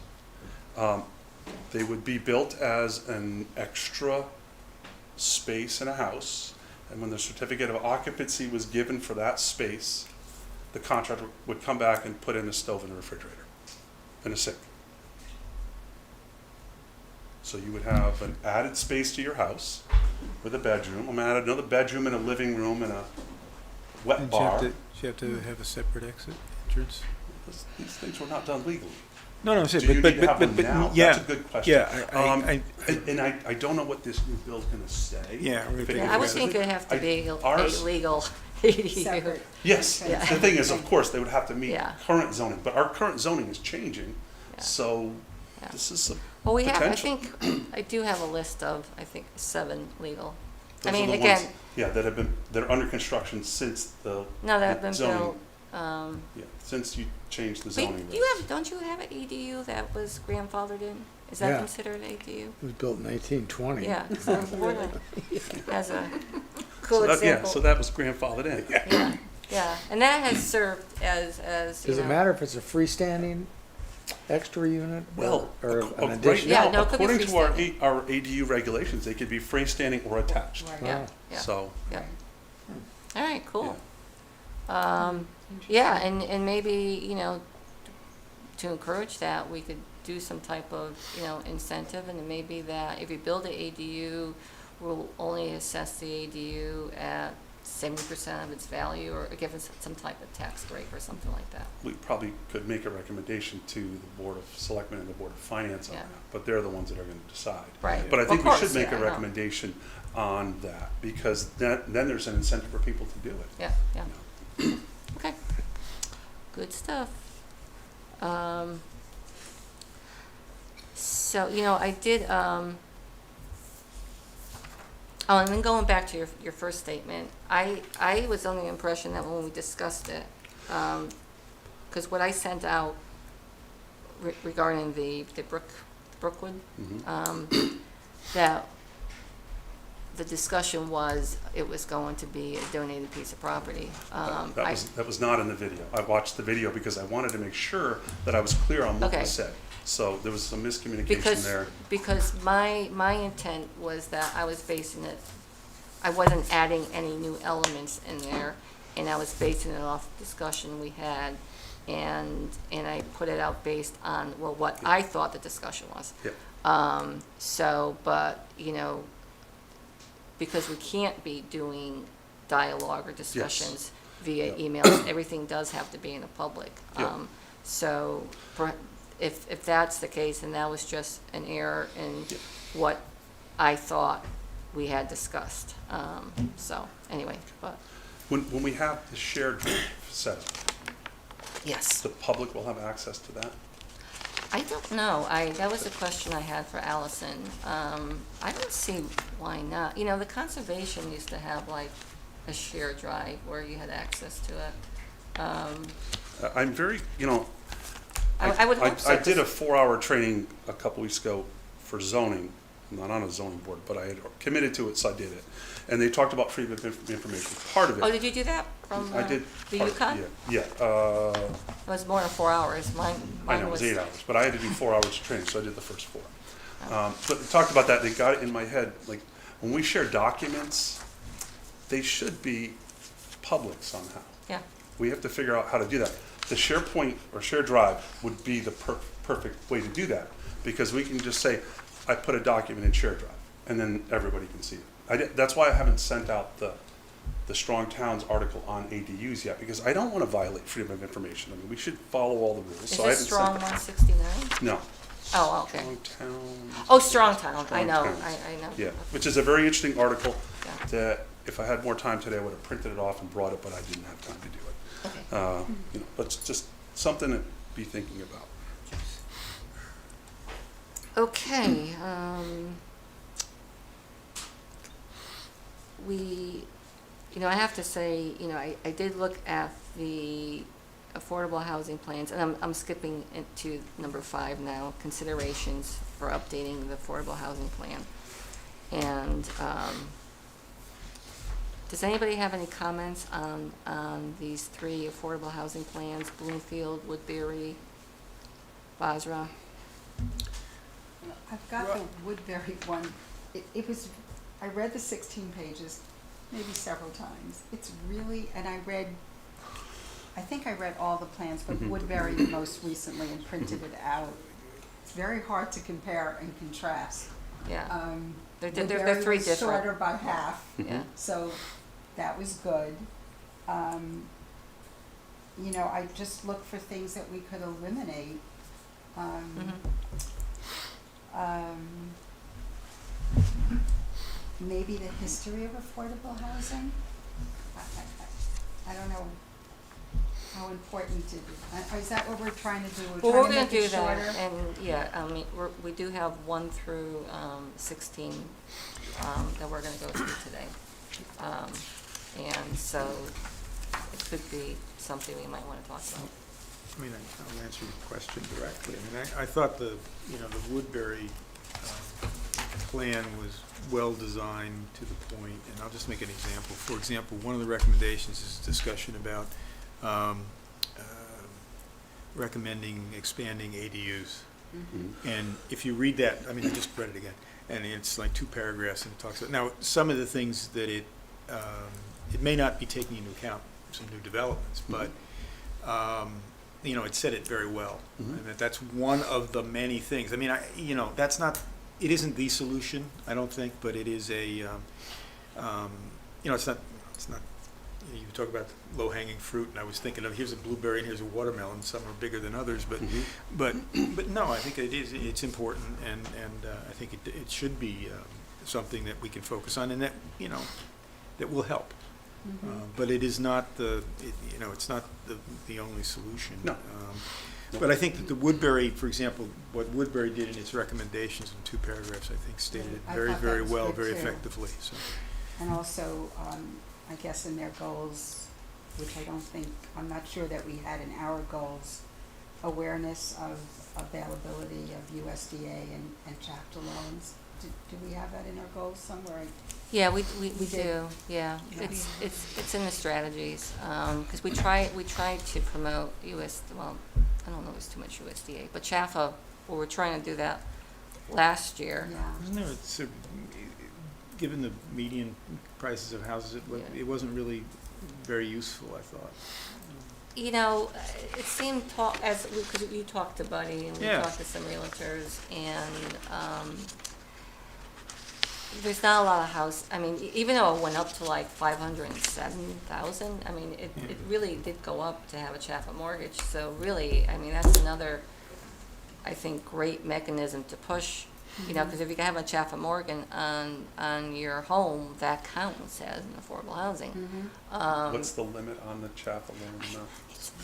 They would be built as an extra space in a house, and when the certificate of occupancy was given for that space, the contractor would come back and put in a stove and a refrigerator and a sink. So you would have an added space to your house with a bedroom. I'm gonna add another bedroom and a living room and a wet And bar. you have to have a separate exit entrance? These things were not done legally. No, no, I'm Do saying, you but, need to have one but, now? yeah. That's a good question. Yeah, And I don't know what this new bill's gonna say. Yeah, If it- I would if it- think it'd have to be a ours- legal ADU. Separate. Yes, Yeah. the thing is, of course, they would have to meet Yeah. current zoning, but our current zoning is changing, Yeah. so Yeah. this is a Well, we have, I potential. think, I do have a list of, I think, 7 legal. I Those are mean, the again, ones, yeah, that are under construction since the no, that have been zoning. built. Yeah, since you changed the Wait, zoning. don't you have an ADU that was grandfathered in? Is that Yeah. considered ADU? It was built in 1820. Yeah, so Portland has a So cool that- Yeah, example. so that was grandfathered in. Yeah, yeah, and that has served as, you Does it know- matter if it's a freestanding extra unit Well, or ac- an right addition? Yeah, now, no, it could be according to our freestanding. our ADU regulations, they could be freestanding or attached. Right. Yeah, Wow. yeah, So, yeah. All right, cool. Yeah, and maybe, you know, to encourage that, we could do some type of, you know, incentive, and it may be that if you build an ADU, we'll only assess the ADU at 70% of its value, or give us some type of tax break or something like that. we probably could make a recommendation to the Board of Selectmen and the Board of Finance on Yeah. that, but they're the ones that are gonna decide. Right. But I Of think we course, should make yeah, a I know. recommendation on that, because then there's an incentive for people to do it. Yeah, yeah. Okay, good stuff. So, you know, I did, oh, and then going back to your first statement, I was under the impression that when we discussed it, because what I sent out regarding the Brookwood, Mhm. that the discussion was, it was going to be a donated piece of property. That was not in the video. I watched the video because I wanted to make sure that I was clear on what Okay. was said. So there was some miscommunication Because, there. because my intent was that I was basing it, I wasn't adding any new elements in there, and I was basing it off the discussion we had, and I put it out based on, well, what I thought the discussion was. Yeah. So, but, you know, because we can't be doing dialogue or discussions via Yeah. emails, everything does have to be in the public. Yeah. So, if that's the case, then that was just an error in Yeah. what I thought we had discussed. So, anyway, but, When we have the shared setup, yes. the public will have access to that? I don't know. That was a question I had for Allison. I don't see why not. You know, the conservation used to have like a shared drive where you had access to it. I'm very, you know, I would hope so. I did a 4-hour training a couple weeks ago for zoning. I'm not on a zoning board, but I had committed to it, so I did it. And they talked about freedom of information. Part of it. Oh, did you do that from I did. the part- Yukon? Yeah, It was more than 4 hours. I Mine know, it was was 8 hours, but I had to do 4 hours of training, so I did the first 4. But they talked about that, they got it in my head, like, when we share documents, they should be public somehow. Yeah. We have to figure out how to do that. The SharePoint or Share Drive would be the perfect way to do that, because we can just say, I put a document in Share Drive, and then everybody can see it. That's why I haven't sent out the Strong Towns article on ADUs yet, because I don't want to violate freedom of information. I mean, we should follow all the rules. Is So I this haven't Strong sent that. 169? No. Oh, okay. Strong Towns. Oh, Strong Town. I Strong know. Towns. I know. Yeah, which is a very interesting article Yeah. that if I had more time today, I would have printed it off and brought it, but I didn't have time to do it. Okay. You know, but it's just something to be thinking about. Okay, I have to say, I did look at the affordable housing plans, and I'm skipping into number 5 now, considerations for updating the affordable housing plan. And, does anybody have any comments on these 3 affordable housing plans, Bloomfield, Woodbury, Basra? I've got the Woodbury one. It was, I read the 16 pages, maybe several times. It's really, and I think I read all the plans, but Woodbury most recently and printed it out. It's very hard to compare and contrast. Yeah, they're Woodbury three was different. shorter by half, Yeah, so that was good. You know, I just looked for things that we could eliminate. Mhm. Maybe the history of affordable housing. I don't know how important it is. Is that what we're trying to do? well, We're we're trying gonna to make do it that, shorter? and, yeah, I mean, we do have 1 through 16 that we're gonna go through today. And so it could be something we might wanna talk about. I mean, I'll answer your question directly. I mean, I thought the Woodbury plan was well-designed to the point, and I'll just make an example. For example, one of the recommendations is discussion about recommending expanding ADUs. And if you read that, I mean, I just read it again, and it's like 2 paragraphs, and it talks about, now, some of the things that it may not be taking into account some new developments, but, it said it very well. And that's one of the many things. I mean, that's not, it isn't the solution, I don't think, but it is a, it's not, you talk about low-hanging fruit, and I was thinking of, here's a blueberry and here's a watermelon, some are bigger than others, but no, I think it's important, and I think it should be something that we can focus on, and that, that will help. But it is not it's not the only solution. No. But I think that the Woodbury, for example, what Woodbury did in its recommendations in 2 paragraphs, I think stated it I very, thought that very was well, good very too. effectively, so. And also, I guess in their goals, which I'm not sure that we had in our goals, awareness of availability of USDA and chapter loans. Do we have that in our goals somewhere? Yeah, we did. do, yeah. Yeah. It's in the strategies, because we tried to promote well, I don't know if it's too much USDA, but CHFA, we were trying to do that last year. Yeah. Wasn't there, given the median prices of houses, it wasn't really very useful, I thought. You know, it seemed, because you talked to Buddy and we Yeah. talked to some realtors, and there's not a lot of I mean, even though it went up to like 507,000, I mean, it really did go up to have a CHFA mortgage. So really, I mean, that's another, I think, great mechanism to push, because if you have a CHFA mortgage on your home, that counts as an affordable housing. What's the limit on the CHFA loan amount?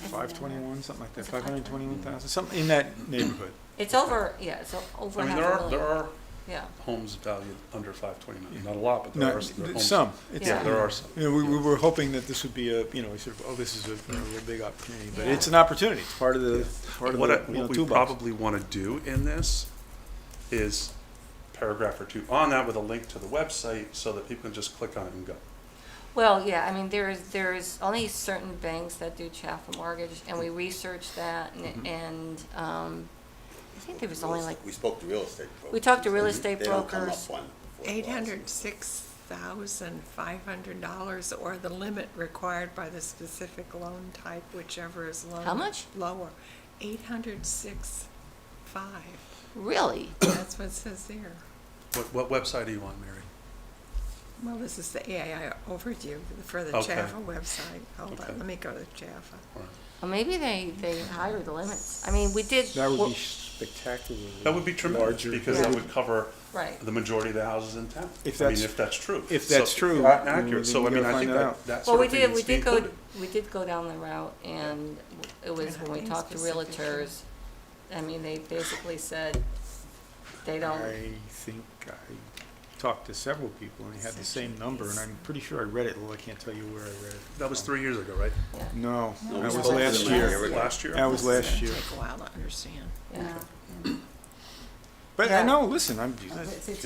521, something like that, Was it 521,000, something in that neighborhood. It's over, yeah, it's over I mean, half a million. there are Yeah. homes valued under 529. Not a lot, but No, there are homes. some. Yeah. There are some. We were hoping that this would be this is a real big opportunity, but Yeah. it's an opportunity. It's part of the What we toolbox. probably want to do in this is paragraph or 2 on that with a link to the website so that people can just click on it and go. Well, yeah, I mean, there's only certain banks that do CHFA mortgage, and we researched that, and I think there was only like, We spoke to real estate brokers. we talked to real estate They don't come brokers. up on affordable housing. $806,500, or the limit required by the specific loan type, whichever is lower. How much? Lower. 806,500. Really? That's what it says there. What website are you on, Mary? Well, this is the AII overview for the Okay. CHFA website. Hold Okay. on, let me go to CHFA. All right. Well, maybe they higher the limits. I mean, we did. That would well, be spectacularly That would be tremendous larger. because Yeah. that would cover Right. the majority of the houses in town. If I mean, that's- if that's true. if that's So, true, accurate. then So, I we mean, gotta I think find that that, out. that Well, sort we of thing did, needs to be included. we did go down the route, and it was when we Nothing talked to specific. realtors, I mean, they basically said they don't. I think I talked to several people and they had the same number, and I'm pretty sure I read it. Well, I can't tell you where I read it. That was 3 years ago, right? Yeah. No, No, that we was spoke to last them year. last year. Last year? That was This is last gonna year. take a while to understand. Yeah. But Yeah. I know, listen, It's worth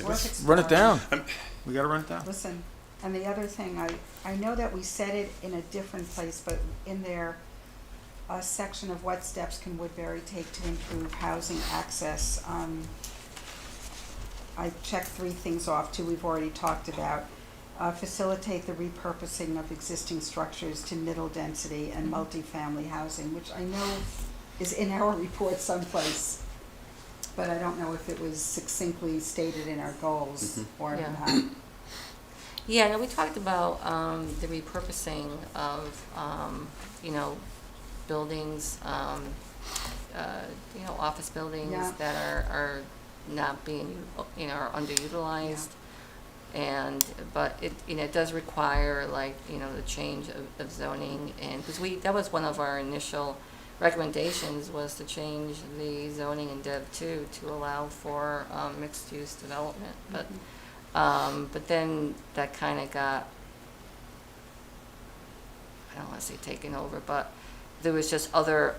let's exploring. run it down. We gotta run it down. Listen, and the other thing, I know that we said it in a different place, but in their section of what steps can Woodbury take to improve housing access, I checked 3 things off, 2 we've already talked about. Facilitate the repurposing of existing structures to middle density and multifamily housing, which I know is in our report someplace, but I don't know if it was succinctly stated in our goals or Yeah. not. Yeah, no, we talked about the repurposing of, buildings, office buildings Yeah. that are not being, are underutilized. And, but it does require the change of zoning, and, because that was one of our initial recommendations, was to change the zoning in Dev 2 to allow for mixed-use development. But then that kind of got, I don't want to say taken over, but there was just other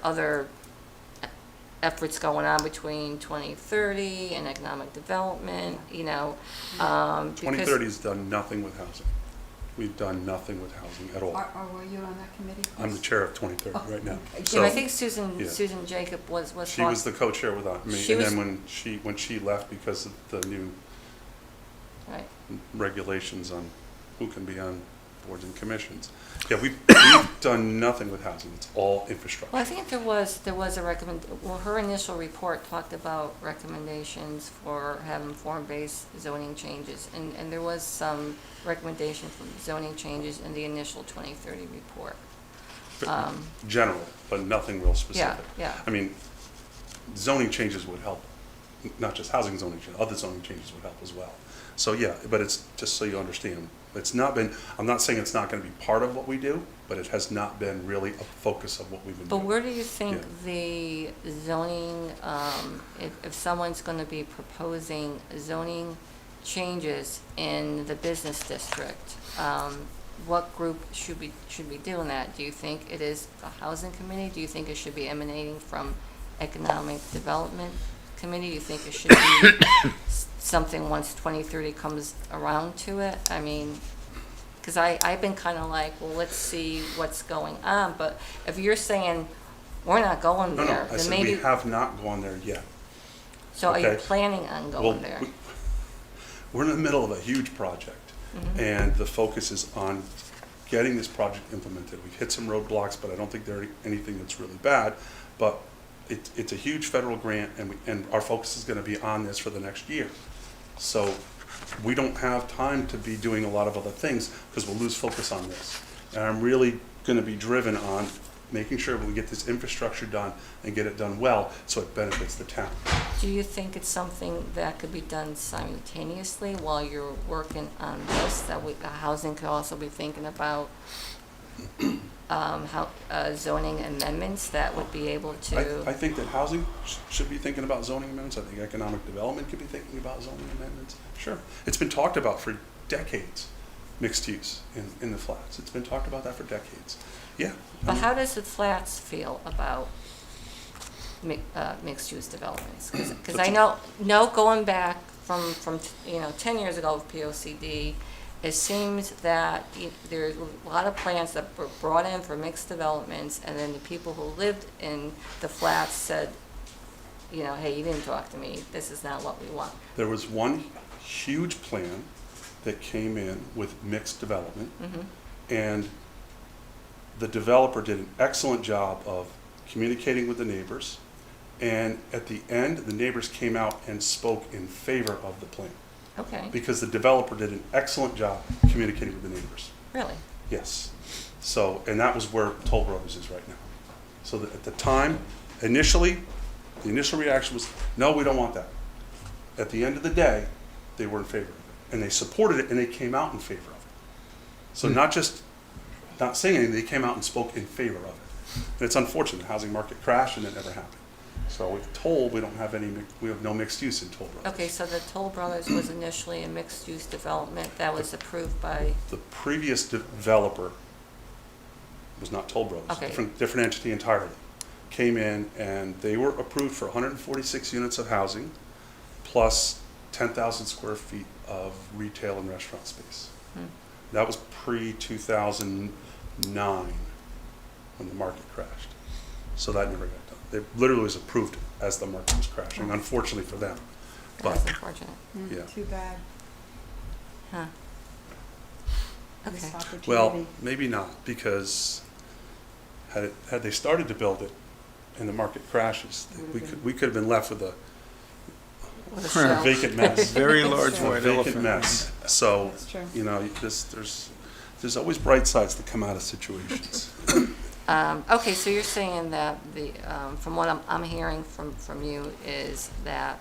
efforts going on between 2030 and economic development, because 2030's done nothing with housing. We've done nothing with housing at all. Were you on that committee? I'm the chair of 2030 Oh, right now. okay. So I think Susan yeah. Susan Jacob was she was the co-chair with me, She and was- then when she left because of the new right. regulations on who can be on boards and commissions. Yeah, we've done nothing with housing. It's all infrastructure. Well, I think there was a her initial report talked about recommendations for having form-based zoning changes, and there was some recommendation for zoning changes in the initial 2030 report. General, but nothing real specific. Yeah. I mean, zoning changes would help, not just housing zoning changes, other zoning changes would help as well. So yeah, but it's just so you understand, it's not been, I'm not saying it's not going to be part of what we do, but it has not been really a focus of what we've been But doing. where do you think Yeah. the zoning, if someone's going to be proposing zoning changes in the business district, what group should be doing that? Do you think it is the housing committee? Do you think it should be emanating from economic development committee? Do you think it should be something once 2030 comes around to it? I mean, because I've been kind of like, well, let's see what's going on. But if you're saying we're not going No, there, I then said maybe. we have not gone there yet. So are you okay. planning on Well, going there? we're in the middle of a huge project, and the focus is on getting this project implemented. We've hit some roadblocks, but I don't think there's anything that's really bad. But it's a huge federal grant, and our focus is going to be on this for the next year. So we don't have time to be doing a lot of other things because we'll lose focus on this. And I'm really going to be driven on making sure we get this infrastructure done and get it done well so it benefits the town. Do you think it's something that could be done simultaneously while you're working on this, that the housing could also be thinking about zoning amendments that would be able to? I think that housing should be thinking about zoning amendments. I think economic development could be thinking about zoning amendments. Sure. It's been talked about for decades, mixed use in the flats. It's been talked about that for decades. Yeah. But how does the flats feel about mixed-use developments? Because I know going back from 10 years ago with POCD, it seems that there's a lot of plans that were brought in for mixed developments, and then the people who lived in the flats said, hey, you didn't talk to me, this is not what we want. There was one huge plan that came in with mixed development, and the developer did an excellent job of communicating with the neighbors, and at the end, the neighbors came out and spoke in favor of the plan, Okay, because the developer did an excellent job communicating with the neighbors. really? Yes. So, and that was where Toll Brothers is right now. So that at the time, initially, the initial reaction was, no, we don't want that. At the end of the day, they were in favor of it. And they supported it, and they came out in favor of it. So not saying anything, they came out and spoke in favor of it. And it's unfortunate, the housing market crashed and it never happened. So with Toll, we have no mixed use in Toll Brothers. Okay, so the Toll Brothers was initially a mixed-use development that was approved by, The previous developer was not Toll Brothers, Okay. different entity entirely. Came in and they were approved for 146 units of housing plus 10,000 square feet of retail and restaurant space. That was pre-2009 when the market crashed. So that never got done. It literally was approved as the market was crashing, unfortunately for them. But- That's unfortunate. Yeah. Too bad. Huh. Okay. Missed opportunity. Well, maybe not, because had they started to build it and the market crashes, we could have been left with a What a show. vacant mess. Very That's large true. A white vacant elephant. mess. So, That's true. you know, there's always bright sides to come out of situations. Okay, so you're saying that from what I'm hearing from you is that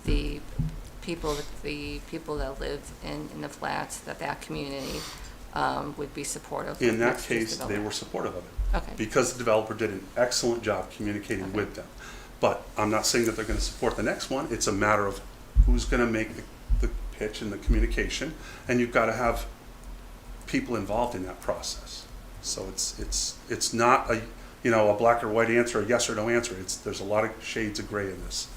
the people that live in the flats, that community would be supportive. In of that mixed-use case, they development. were supportive of it, Okay, because the developer did an excellent job communicating Okay. with them. But I'm not saying that they're gonna support the next one, it's a matter of who's gonna make the pitch and the communication, and you've gotta have people involved in that process. So it's not a black or white answer, a yes or no answer, there's a lot of shades of gray in this.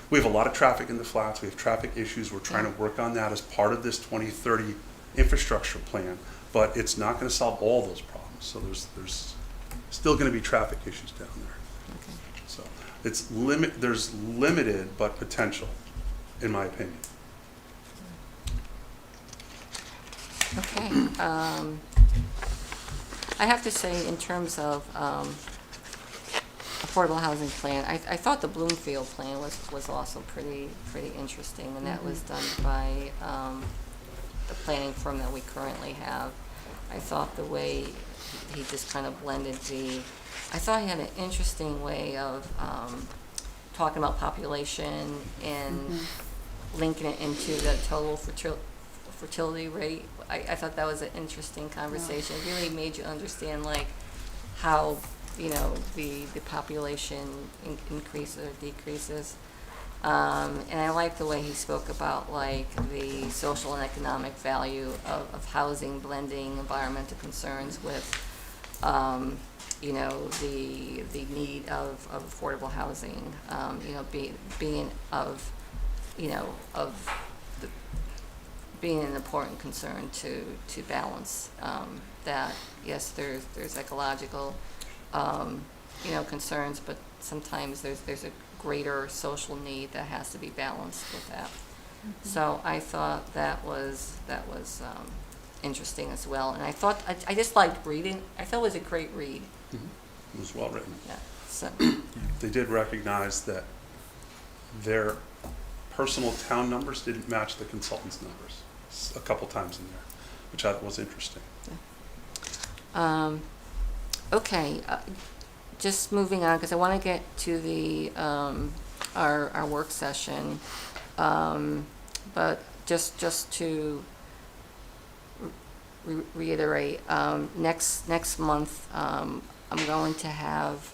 We have a lot of traffic in the flats, we have traffic issues, we're trying to work on that as part of this 2030 infrastructure plan, but it's not gonna solve all those problems, so there's still gonna be traffic issues down there. okay. So there's limited but potential, in my opinion. Okay, I have to say, in terms of affordable housing plan, I thought the Bloomfield plan was also pretty interesting, and that was done by the planning firm that we currently have. I thought the way he just kind of blended I thought he had an interesting way of talking about population and linking it into the total fertility rate. I thought that was an interesting conversation. It really made you understand like how, the population increases or decreases. And I like the way he spoke about like the social and economic value of housing, blending environmental concerns with, the need of affordable housing, being an important concern to balance that. Yes, there's ecological concerns, but sometimes there's a greater social need that has to be balanced with that. So I thought that was interesting as well, and I thought I just liked reading. I thought it was a great read. It was well written. Yeah. So They did recognize that their personal town numbers didn't match the consultant's numbers a couple times in there, which I thought was interesting. okay, just moving on because I want to get to the our work session, but just to reiterate, next month I'm going to have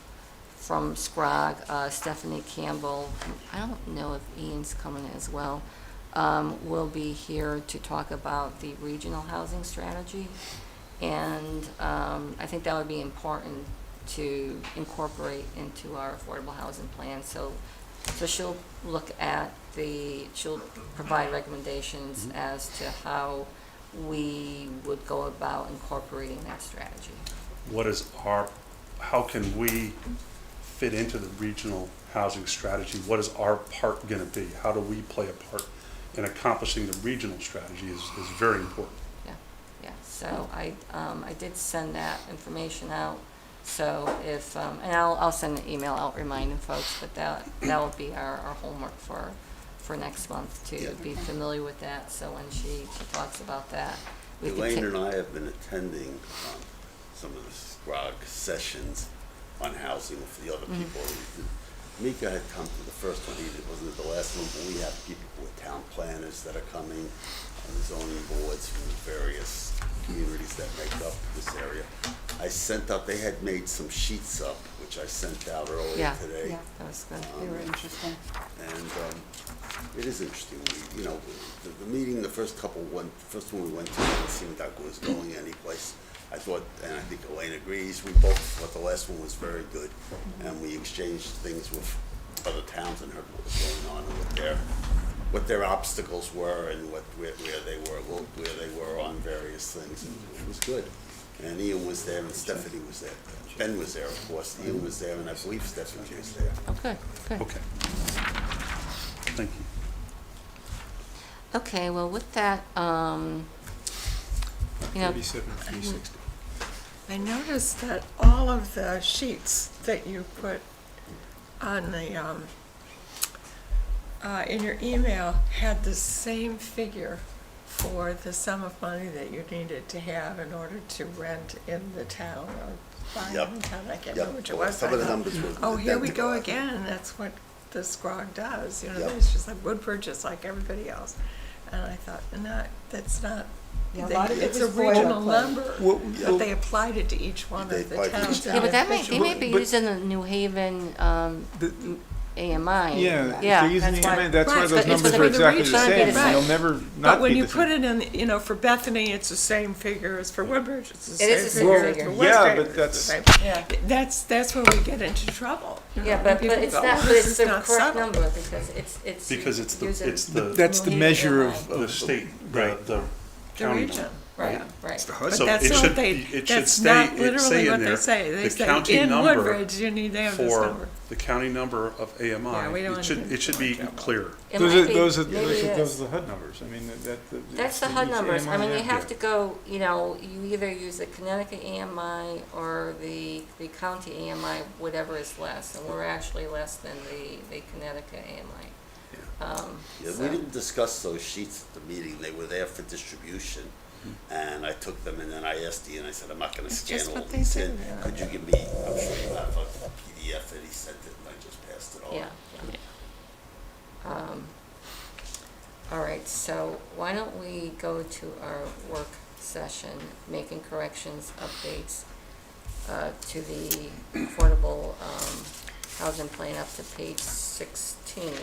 from SCROG Stephanie Campbell. I don't know if Ian's coming as well. Will be here to talk about the regional housing strategy, and I think that would be important to incorporate into our affordable housing plan. So she'll she'll provide recommendations as to how we would go about incorporating that strategy. How can we fit into the regional housing strategy? What is our part gonna be? How do we play a part in accomplishing the regional strategy is very important. Yeah, so I did send that information out, so if, and I'll send an email out reminding folks, but that will be our homework for next month, to Yeah. be familiar with that, so when she talks about that, we can Elaine take. and I have been attending some of the SCROG sessions on housing with the other people. Mika had come to the first one, he wasn't at the last one, but we have people with town planners that are coming, zoning boards from the various communities that make up this area. I sent out, they had made some sheets up, which I sent out earlier Yeah. today. Yeah. That was good. They were interesting. And it is interesting. The meeting, the first one we went to, it seemed like it was going anyplace. I thought, and I think Elaine agrees, we both thought the last one was very good. And we exchanged things with other towns and heard what was going on and what their obstacles were and where they were on various things. And it was good. And Ian was there and Stephanie was there. Ben was there, of course. Ian was there, and I believe Stephanie was there. Oh, good, good. Okay. Thank you. Okay, well, with that, you know, 37,360. I noticed that all of the sheets that you put on the, in your email had the same figure for the sum of money that you needed to have in order to rent in the town or buy Yep. in town. I can't Yep. remember which it was. Some of the I thought, numbers were oh, here we identical. go again. That's what the SCROG does. You know, Yep. it's just like Woodbridge, just like everybody else. And I thought, that's not. Yeah, a lot of it It's a was regional boilerplate. number, Well, but they applied it to each one They of the applied to towns. each yeah, but they may individually. be But- using the New Haven, The- AMI. Yeah, if Yeah, they're using that's the why- MN, that's why Right, those but it's numbers for are the exactly the region. same, and Right. they'll never not But when be you the put same. it in, you know, for Bethany, it's the same figure as for Woodbridge, it's the It same is the same figure as figure. for Yeah, Westgate, but it's that's- the same. Yeah. That's where we get into trouble. you Yeah, know, but people it's go, not, "Oh, but this it's is the not correct subtle." number, because it's. Because it's using the That's the New Haven measure AMI. of. the state, Right. the The county. region, Right, yeah. right. It's the But HUD. So that's it not should- what they, it should that's stay- not it say literally in what they there, say. They the say, county in number Woodbridge, you need to have this For number. the county number of Yeah, AMI, we don't it should, want it should be to- clear. It Those might are, be- those are, maybe those it are, is. those are the HUD numbers, I mean, That's the HUD each numbers. I mean, you AMI, have yeah. to go, you know, you either use the Connecticut AMI or the county AMI, whatever is less, and we're actually less than the Connecticut AMI. Yeah, So- we didn't discuss those sheets at the meeting, they were there for distribution, and I took them and then I asked Ian, I said, I'm not gonna It's scan just all what they these do, in, yeah. could you give me, I'm sure you have a PDF that he sent it, and I just passed it on. Yeah, yeah. All right, so why don't we go to our work session, making corrections, updates to the affordable housing plan up to page 16.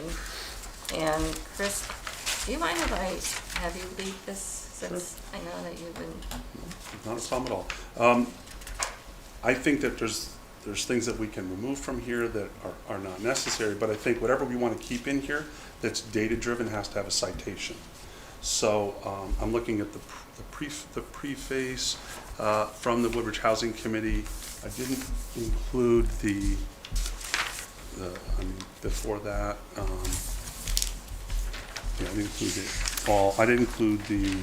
And Chris, do you mind if I have you lead this, since I know that you've been, Not a problem at all. I think that there's things that we can remove from here that are not necessary, but I think whatever we want to keep in here that's data-driven has to have a citation. So I'm looking at the preface from the Woodbridge Housing Committee. I didn't include before that, yeah, I didn't include it all. I didn't include the,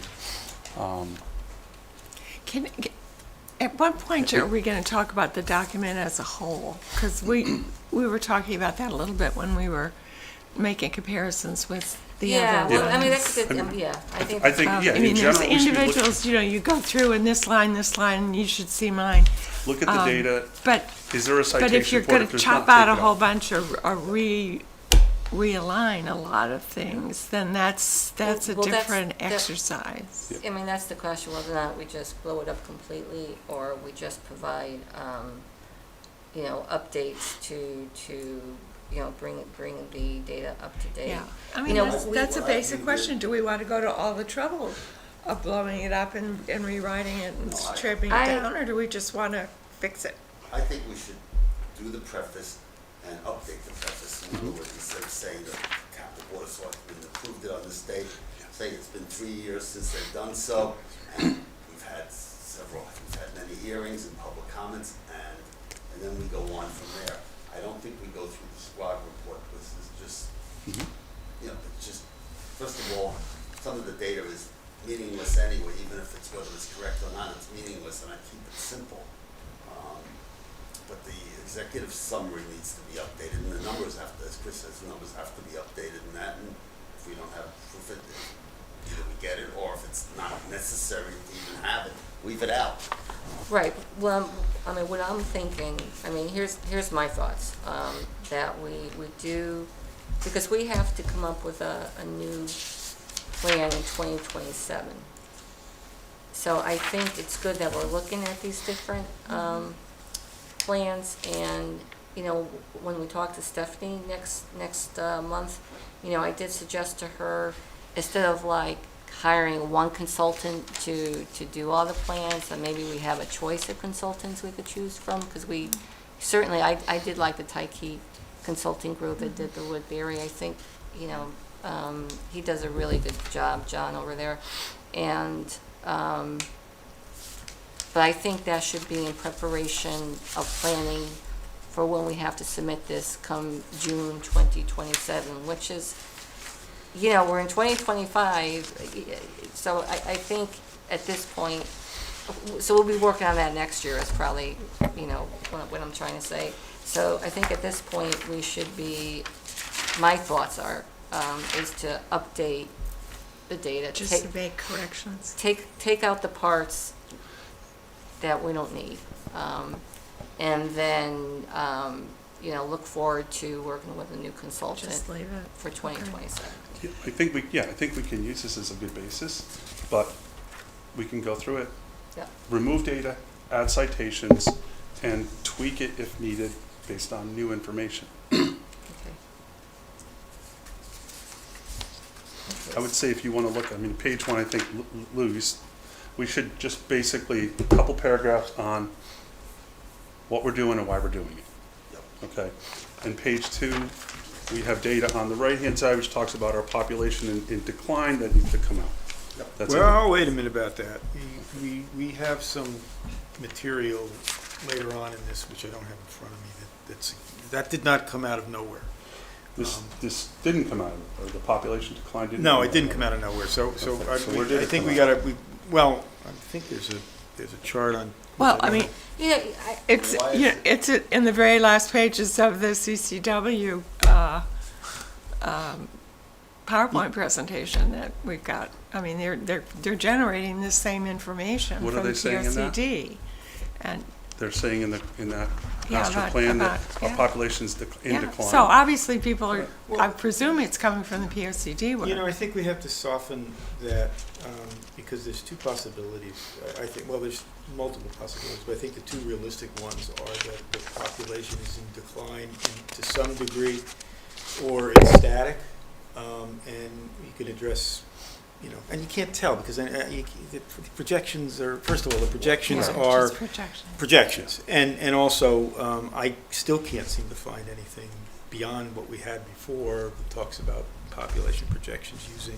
At what point are we going to talk about the document as a whole? Because we were talking about that a little bit when we were making comparisons with the yeah, other well, ones. I mean, that's a good, yeah, I think. I think, yeah, I in mean, there's general, we should be individuals, you know, you go through in this line, you should see mine. look at the data. But, Is there a but if citation you're for it? going If to there's chop not, out take a it whole bunch or realign a lot of things, then that's a Well, that's- different that- exercise. I mean, that's the question, whether or not we just blow it up completely, or we just provide, you know, updates to, you know, bring the data up to date. Yeah, I You mean, know, that's a what I basic think question. Do we want to go to all the trouble of blowing it up and rewriting it and No, stripping it I- down, or do we just want to fix it? I think we should do the preface and update the preface, in other words, instead of saying that the Board of Selectmen approved it on this date, say it's been 3 years since they've done so, and we've had many hearings and public comments, and then we go on from there. I don't think we go through the SWOG report, this is just, you know, it's just, first of all, some of the data is meaningless anyway, even if it's whether it's correct or not, it's meaningless, and I keep it simple. But the executive summary needs to be updated, and the numbers have to, as Chris says, the numbers have to be updated in that, and if we don't have proof of it, either we get it, or if it's not necessary to even have it, leave it out. Right, well, I mean, what I'm thinking, I mean, here's my thoughts, that we do, because we have to come up with a new plan in 2027. So I think it's good that we're looking at these different, plans, and, you know, when we talk to Stephanie next month, you know, I did suggest to her, instead of like hiring one consultant to do all the plans, and maybe we have a choice of consultants we could choose from, because we, certainly, I did like the Tyke Consulting Group that did the Woodbury. I think, you know, he does a really good job, John, over there, and, but I think that should be in preparation of planning for when we have to submit this come June 2027, which is you know, we're in 2025, so I think at this point, so we'll be working on that next year is probably, you know, what I'm trying to say. So I think at this point, we should be, my thoughts are, is to update the data. Just to make corrections. Take out the parts that we don't need. And then, you know, look forward to working with a new consultant Just leave it. for 2027. Yeah, I think we can use this as a good basis, but we can go through it, Yeah. remove data, add citations, and tweak it if needed based on new information. Okay. I would say if you want to look, I mean, page one, I think, Lou, we should just basically, a couple paragraphs on what we're doing and why we're doing it. Okay? And page two, we have data on the right-hand side, which talks about our population in decline that needs to come out. That's it. Well, wait a minute about that. We have some material later on in this, which I don't have in front of me, that did not come out of nowhere. This didn't come out of, or the population decline didn't? No, it didn't come out of nowhere, so Okay, so where did I it think come we out? gotta, well, I think there's a chart on. Well, I mean, You know, it's, Why is you know, it- it's in the very last pages of the CCW PowerPoint presentation that we've got. I mean, they're generating the same information What are from they saying in that? POCD. And, They're saying in that Yeah, master about- plan that yeah. our population's in yeah, decline. so obviously people are, Well- I presume it's coming from the POCD work. You know, I think we have to soften that, because there's two possibilities. I think, well, there's multiple possibilities, but I think the two realistic ones are that the population is in decline to some degree, or it's static, and you can address, you know, and you can't tell, because the projections are, first of all, the projections Yeah, are just projection. projections, and also, I still can't seem to find anything beyond what we had before that talks about population projections using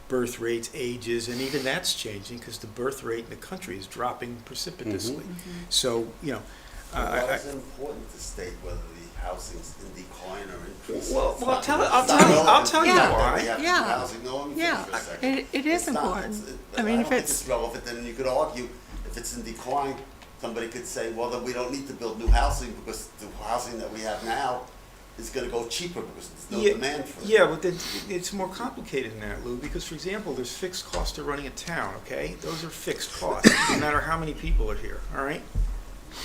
birth rates, ages, and even that's changing because the birth rate in the country is dropping precipitously. So, you know, Why is it important to state whether the housing's in decline or increasing? Well, It's well, not- tell- it's I'll not tell you- relevant I'll tell you to that why. we have to do Yeah. housing. No, let me Yeah, finish for a second. it is It's not. important. It's- I mean, if don't think it's- it's relevant, then you could argue if it's in decline, somebody could say, well, then we don't need to build new housing because the housing that we have now is gonna go cheaper because there's no demand for it. Yeah, but it's more complicated than that, Lou, because, for example, there's fixed costs of running a town, okay? Those are fixed costs, no matter how many people are here, all right?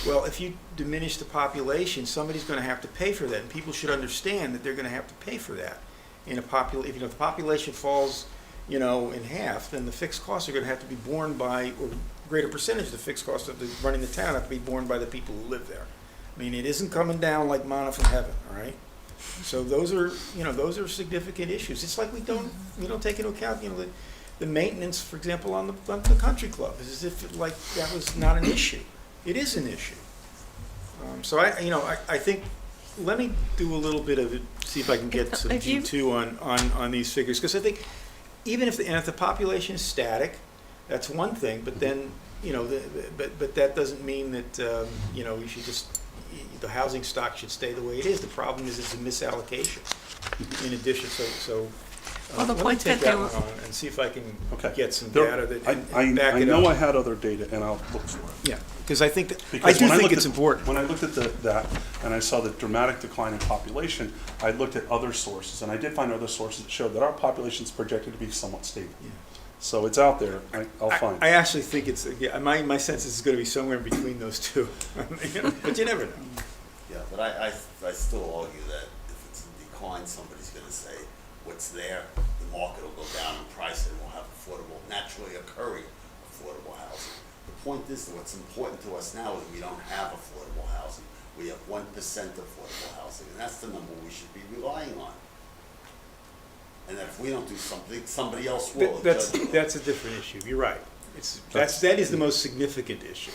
Well, if you diminish the population, somebody's gonna have to pay for that, and people should understand that they're gonna have to pay for that. If you know, if the population falls, you know, in half, then the fixed costs are gonna have to be borne by, or a greater percentage of the fixed costs of running the town have to be borne by the people who live there. I mean, it isn't coming down like manna from heaven, all right? So those are, you know, those are significant issues. It's like we don't take into account, you know, the maintenance, for example, on the country club. It's as if like that was not an issue. It is an issue. So I think, let me do a little bit of it, see if I can get some If you- G2 on these figures. Because I think even if the population is static, that's one thing, but then, you know, but that doesn't mean that, you know, you should just, the housing stock should stay the way it is. The problem is it's a misallocation in addition, so. Well, the let me point take that they that were- one on and see if I can Okay. get some There- data that, I and back it know I up. had other data, and I'll look for it. Yeah, because I think that, I Because do when think looked it's at- important. When I looked at that, and I saw the dramatic decline in population, I looked at other sources, and I did find other sources that showed that our population's projected to be somewhat stable. Yeah. So it's out there, I'll find I it. actually think it's, yeah, my sense is it's gonna be somewhere in between those two. You know, but you never know. Yeah, but I still argue that if it's in decline, somebody's gonna say, what's there, the market will go down in price and we'll have affordable, naturally occurring affordable housing. The point is that what's important to us now is we don't have affordable housing. We have 1% affordable housing, and that's the number we should be relying on. And that if we don't do something, somebody else will. That's judge us. a different issue, you're right. That is the most significant issue.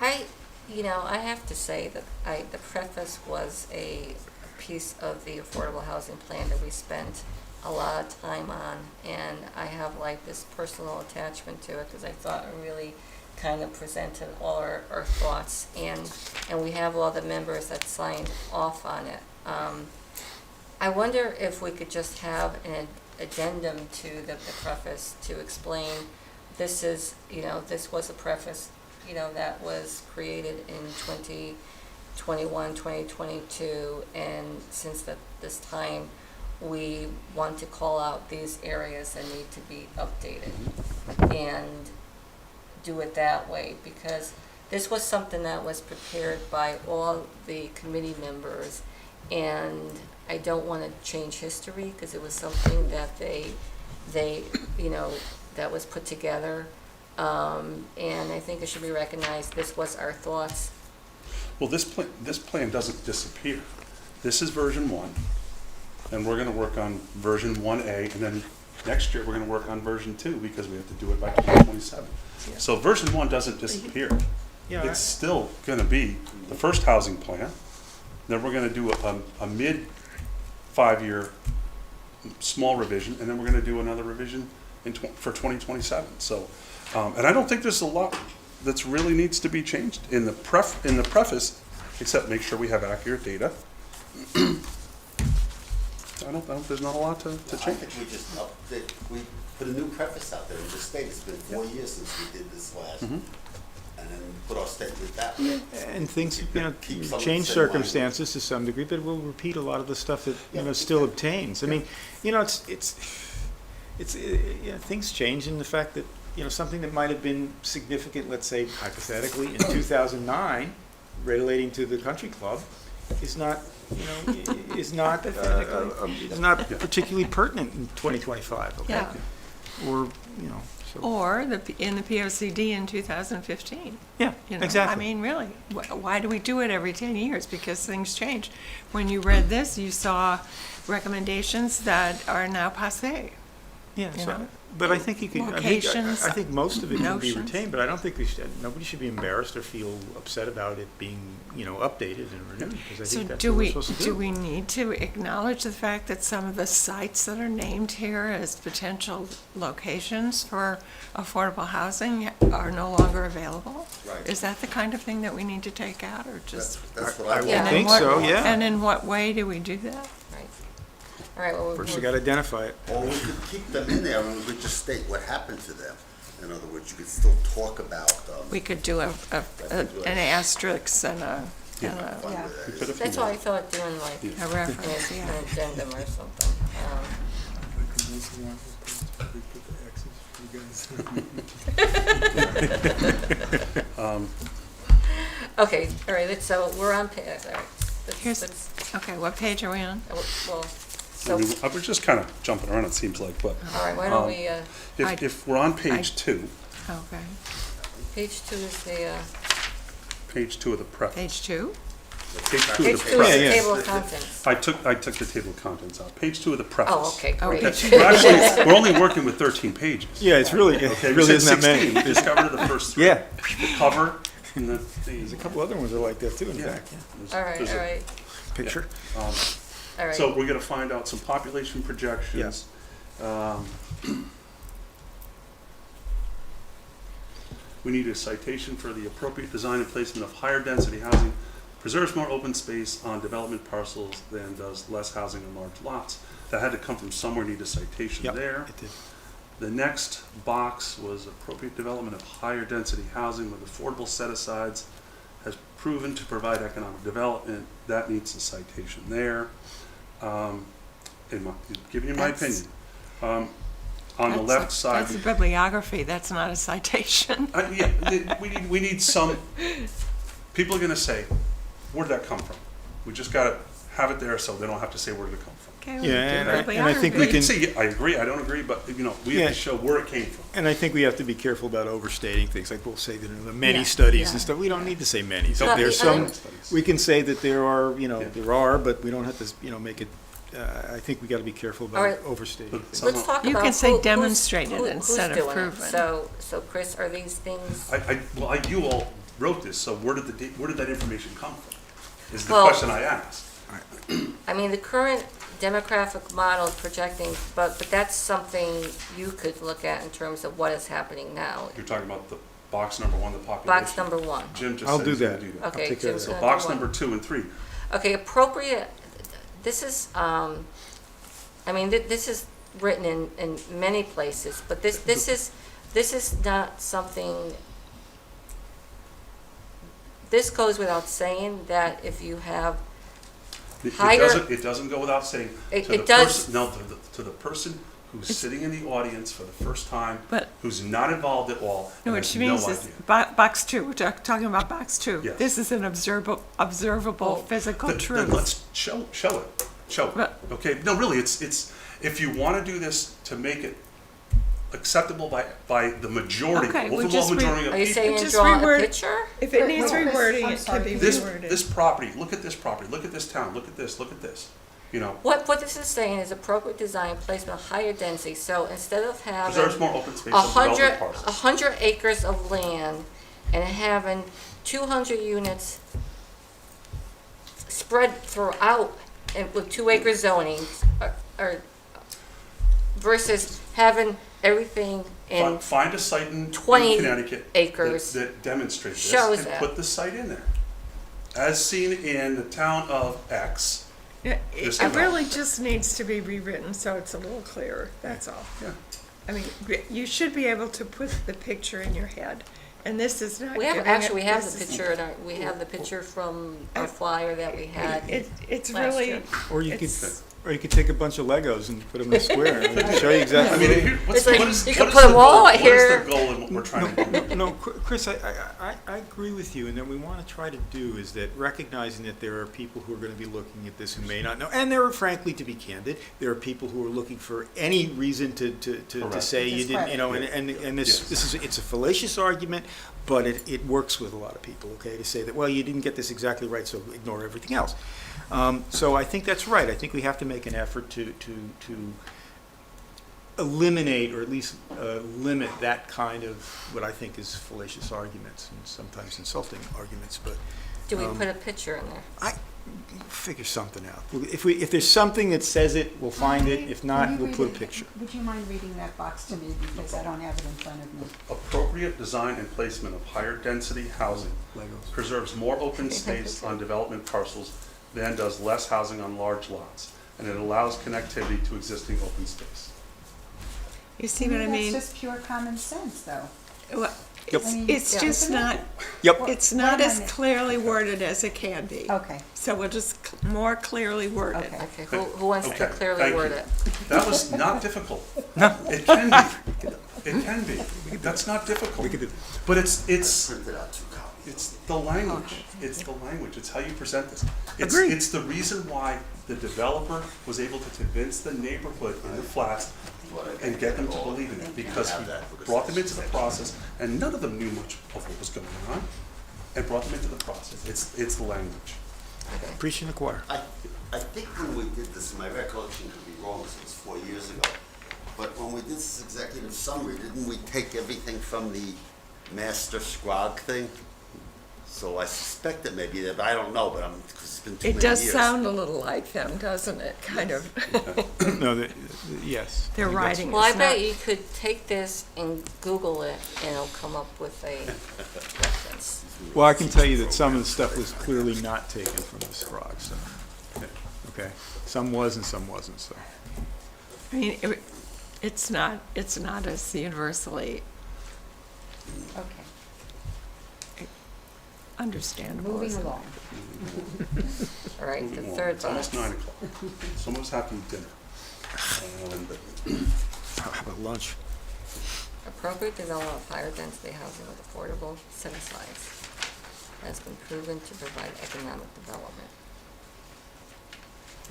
I have to say that the preface was a piece of the affordable housing plan that we spent a lot of time on, and I have like this personal attachment to it because I thought it really kind of presented all our thoughts, and we have all the members that signed off on it. I wonder if we could just have an addendum to the preface to explain, this is, this was a preface, that was created in 2021, 2022, and since this time, we want to call out these areas that need to be updated, and do it that way, because this was something that was prepared by all the committee members, and I don't want to change history, because it was something that they, that was put together, and I think it should be recognized, this was our thoughts. Well, this plan doesn't disappear. This is version 1, and we're gonna work on version 1A, and then next year, we're gonna work on version 2, because we have to do it by 2027. So version 1 doesn't disappear. Yeah, It's still gonna be the first housing plan, then we're gonna do a mid-5-year small revision, and then we're gonna do another revision for 2027. So, and I don't think there's a lot that's really needs to be changed in the preface, except make sure we have accurate data. I don't, there's not a lot to I change. think we put a new preface out there and just state, it's been 4 years since we did this last. Mhm. And then put our statement that way. and things, Keep some of the change same circumstances to some degree, but we'll repeat a lot of the stuff that, still obtains. I mean, things change in the fact that, something that might have been significant, let's say hypothetically, in 2009, relating to the country club, is not, is not particularly pertinent in 2025, okay? Yeah. Or, so, Or in the POCD in 2015. yeah, I exactly. mean, really, why do we do it every 10 years? Because things change. When you read this, you saw recommendations that are now passé. Yeah, you so, know, but I think you can, locations, I think most of it can be notions. retained, but I don't think nobody should be embarrassed or feel upset about it being, updated and renewed, because I So think that's do what we're we, supposed to do we need to acknowledge the fact that some of the sites that are named here as potential locations for affordable housing are no longer available? Right. Is that the kind of thing that we need to take out, or just? That's what I I would Yeah. want. think what- so, yeah. And in what way do we do that? Right. All right, well, First, you gotta identify it. Or we could keep them in there and we could just state what happened to them. In other words, you could still talk about, We could do an asterisk and a fun Yeah. with We that. put a few that's why I more. thought doing like Yeah. a reference, an yeah. addendum or something. Okay, all right, so we're on, all right. Here's- Okay, what page are we on? Well, I so, mean, we're just kind of jumping around, it seems like, but all right, why don't we, if we're on page 2, Okay, page 2 is the, page 2 of the preface. page 2? Page 2 of page the 2 is preface. the yeah. table of contents. I took the table of contents out. Page 2 of the preface. Oh, okay, Oh, great. page We're actually, we're only working with 13 pages. Yeah, it's really, it Okay, we really said isn't that 16. many. We just covered the first 3. Yeah, The cover and there's a couple other ones that are like that too, in Yeah. fact, yeah. there's- All right, there's all a- right, Picture. all right. So we're gonna find out some population projections. We need a citation for the appropriate design and placement of higher density housing, preserves more open space on development parcels than does less housing on large lots. That had to come from somewhere, need a citation Yep, there. it did. The next box was appropriate development of higher density housing with affordable set-asides has proven to provide economic development. That needs a citation there. Giving you my That's- opinion. On the left side, That's a bibliography, that's not a citation. we need some, people are gonna say, where did that come from? We just gotta have it there so they don't have to say where did it come from. Okay, we Yeah, do and I think we They can, can say, I agree, I don't agree, but, we have Yeah. to show where it came from. and I think we have to be careful about overstating things, like we'll say that in the many Yeah, studies yeah. and stuff, we don't need to say many. So Not there's the some, other- we can say that there are, Yeah. there are, but we don't have to, make it, I think we gotta be careful All right. about overstating But things. some- Let's talk You about can say who's demonstrated who's instead of doing it. proven. So Chris, are these things, You all wrote this, so where did that information come from? Is the Well- question I asked. I mean, the current demographic model is projecting, but that's something you could look at in terms of what is happening now. You're talking about the box number 1, the population. Box number 1. Jim just I'll said do he's gonna that. do I'll Okay, take care of Jim's So that. gonna do box one. number 2 and 3. Okay, appropriate this is, I mean, this is written in many places, but this is not something, this goes without saying that if you have higher. It doesn't go without saying, It- to it the does- person, no, to the person who's sitting in the audience for the first time, But- who's not involved at all, No, and what has she no means is, idea. box two, we're talking about box two. Yes. This is an observable Oh. physical Then truth. let's show it, But- okay? No, really, it's, if you want to do this to make it acceptable by the majority, Okay, well, overwhelming just majority of Are you people. saying Just draw a reword- picture? If it Wait, needs wait, Chris, rewording, I'm it sorry. could be This reworded. property, look at this property, look at this town, look at this, you know, What this is saying is appropriate design, placement of higher density, so instead of having preserves more open space a and development 100, parcels. 100 acres of land and having 200 units spread throughout and with 2 acre zoning, or versus having everything in, Find a site in 20 Connecticut acres that demonstrates this shows and that. put the site in there. As seen in the town of X. Yeah, This It amount. really just needs to be rewritten so it's a little clearer, that's all. Yeah. I mean, you should be able to put the picture in your head, and this is not we have, giving it- actually, we have this the is- picture in our, we have the picture from our flyer that we had. It's last really, year. Or you could, it's, or you could take a bunch of Legos and put them in a square and show you I exactly. mean, what it- here- what's, It's like, what is, you what can is put the them goal? all What is here. the goal in what we're trying to do? No, Chris, I agree with you, and that we want to try to do is that recognizing that there are people who are going to be looking at this who may not know, and there are, frankly, to be candid, there are people who are looking for any reason to Correct. say you didn't, you know, and this, Yes. this is, it's a fallacious argument, but it works with a lot of people, okay, to say that, well, you didn't get this exactly right, so ignore everything else. So I think that's right. I think we have to make an effort to eliminate, or at least limit that kind of what I think is fallacious arguments and sometimes insulting arguments. But Do we put a picture in there? I figure something out. If there's something that says it, we'll find it. If not, Will you we'll read put a it? picture. Would you mind reading that box to me, because I don't have it in front of me? Appropriate design and placement of higher density housing Legos. preserves more open space on development parcels than does less housing on large lots, and it allows connectivity to existing open space. you see what I mean? That's just pure common sense, though. Well, Yep. I mean, It's yeah. just Isn't it? not, Yep. it's What not am I as missing? clearly worded as it can be. Okay, So we'll just more clearly word it. Okay. Okay, who wants to Okay, clearly thank word you. it? That was not difficult. It can be. It can be. That's not difficult. We could do. But it's Printed out 2 copies. It's the language. It's the language. It's how you present this. Agreed. It's the reason why the developer was able to convince the neighborhood in the flats and get them to believe in it, because he brought them into the process, and none of them knew much of what was going on, and brought them into the process. It's the language. Preaching the choir. I think when we did this, my recollection could be wrong, because it was 4 years ago, but when we did this executive summary, didn't we take everything from the master SCROG thing? So I suspect it may be there, but I don't know, but it's been too many It years. does sound a little like them, doesn't it? Kind of. No, yes. Their I think that's- writing Well, I is bet not. you could take this and Google it, and it'll come up with a reference. Well, I can tell you that some of the stuff was clearly not taken from the SCROG, so, okay. Some was and some wasn't, so. I mean, it's not as universally okay. understandable. Moving as it- along. All right, the Moving on. third It's almost box. 9 o'clock. Some of us have to eat dinner. How about lunch? Appropriate development of higher density housing with affordable set asides has been proven to provide economic development.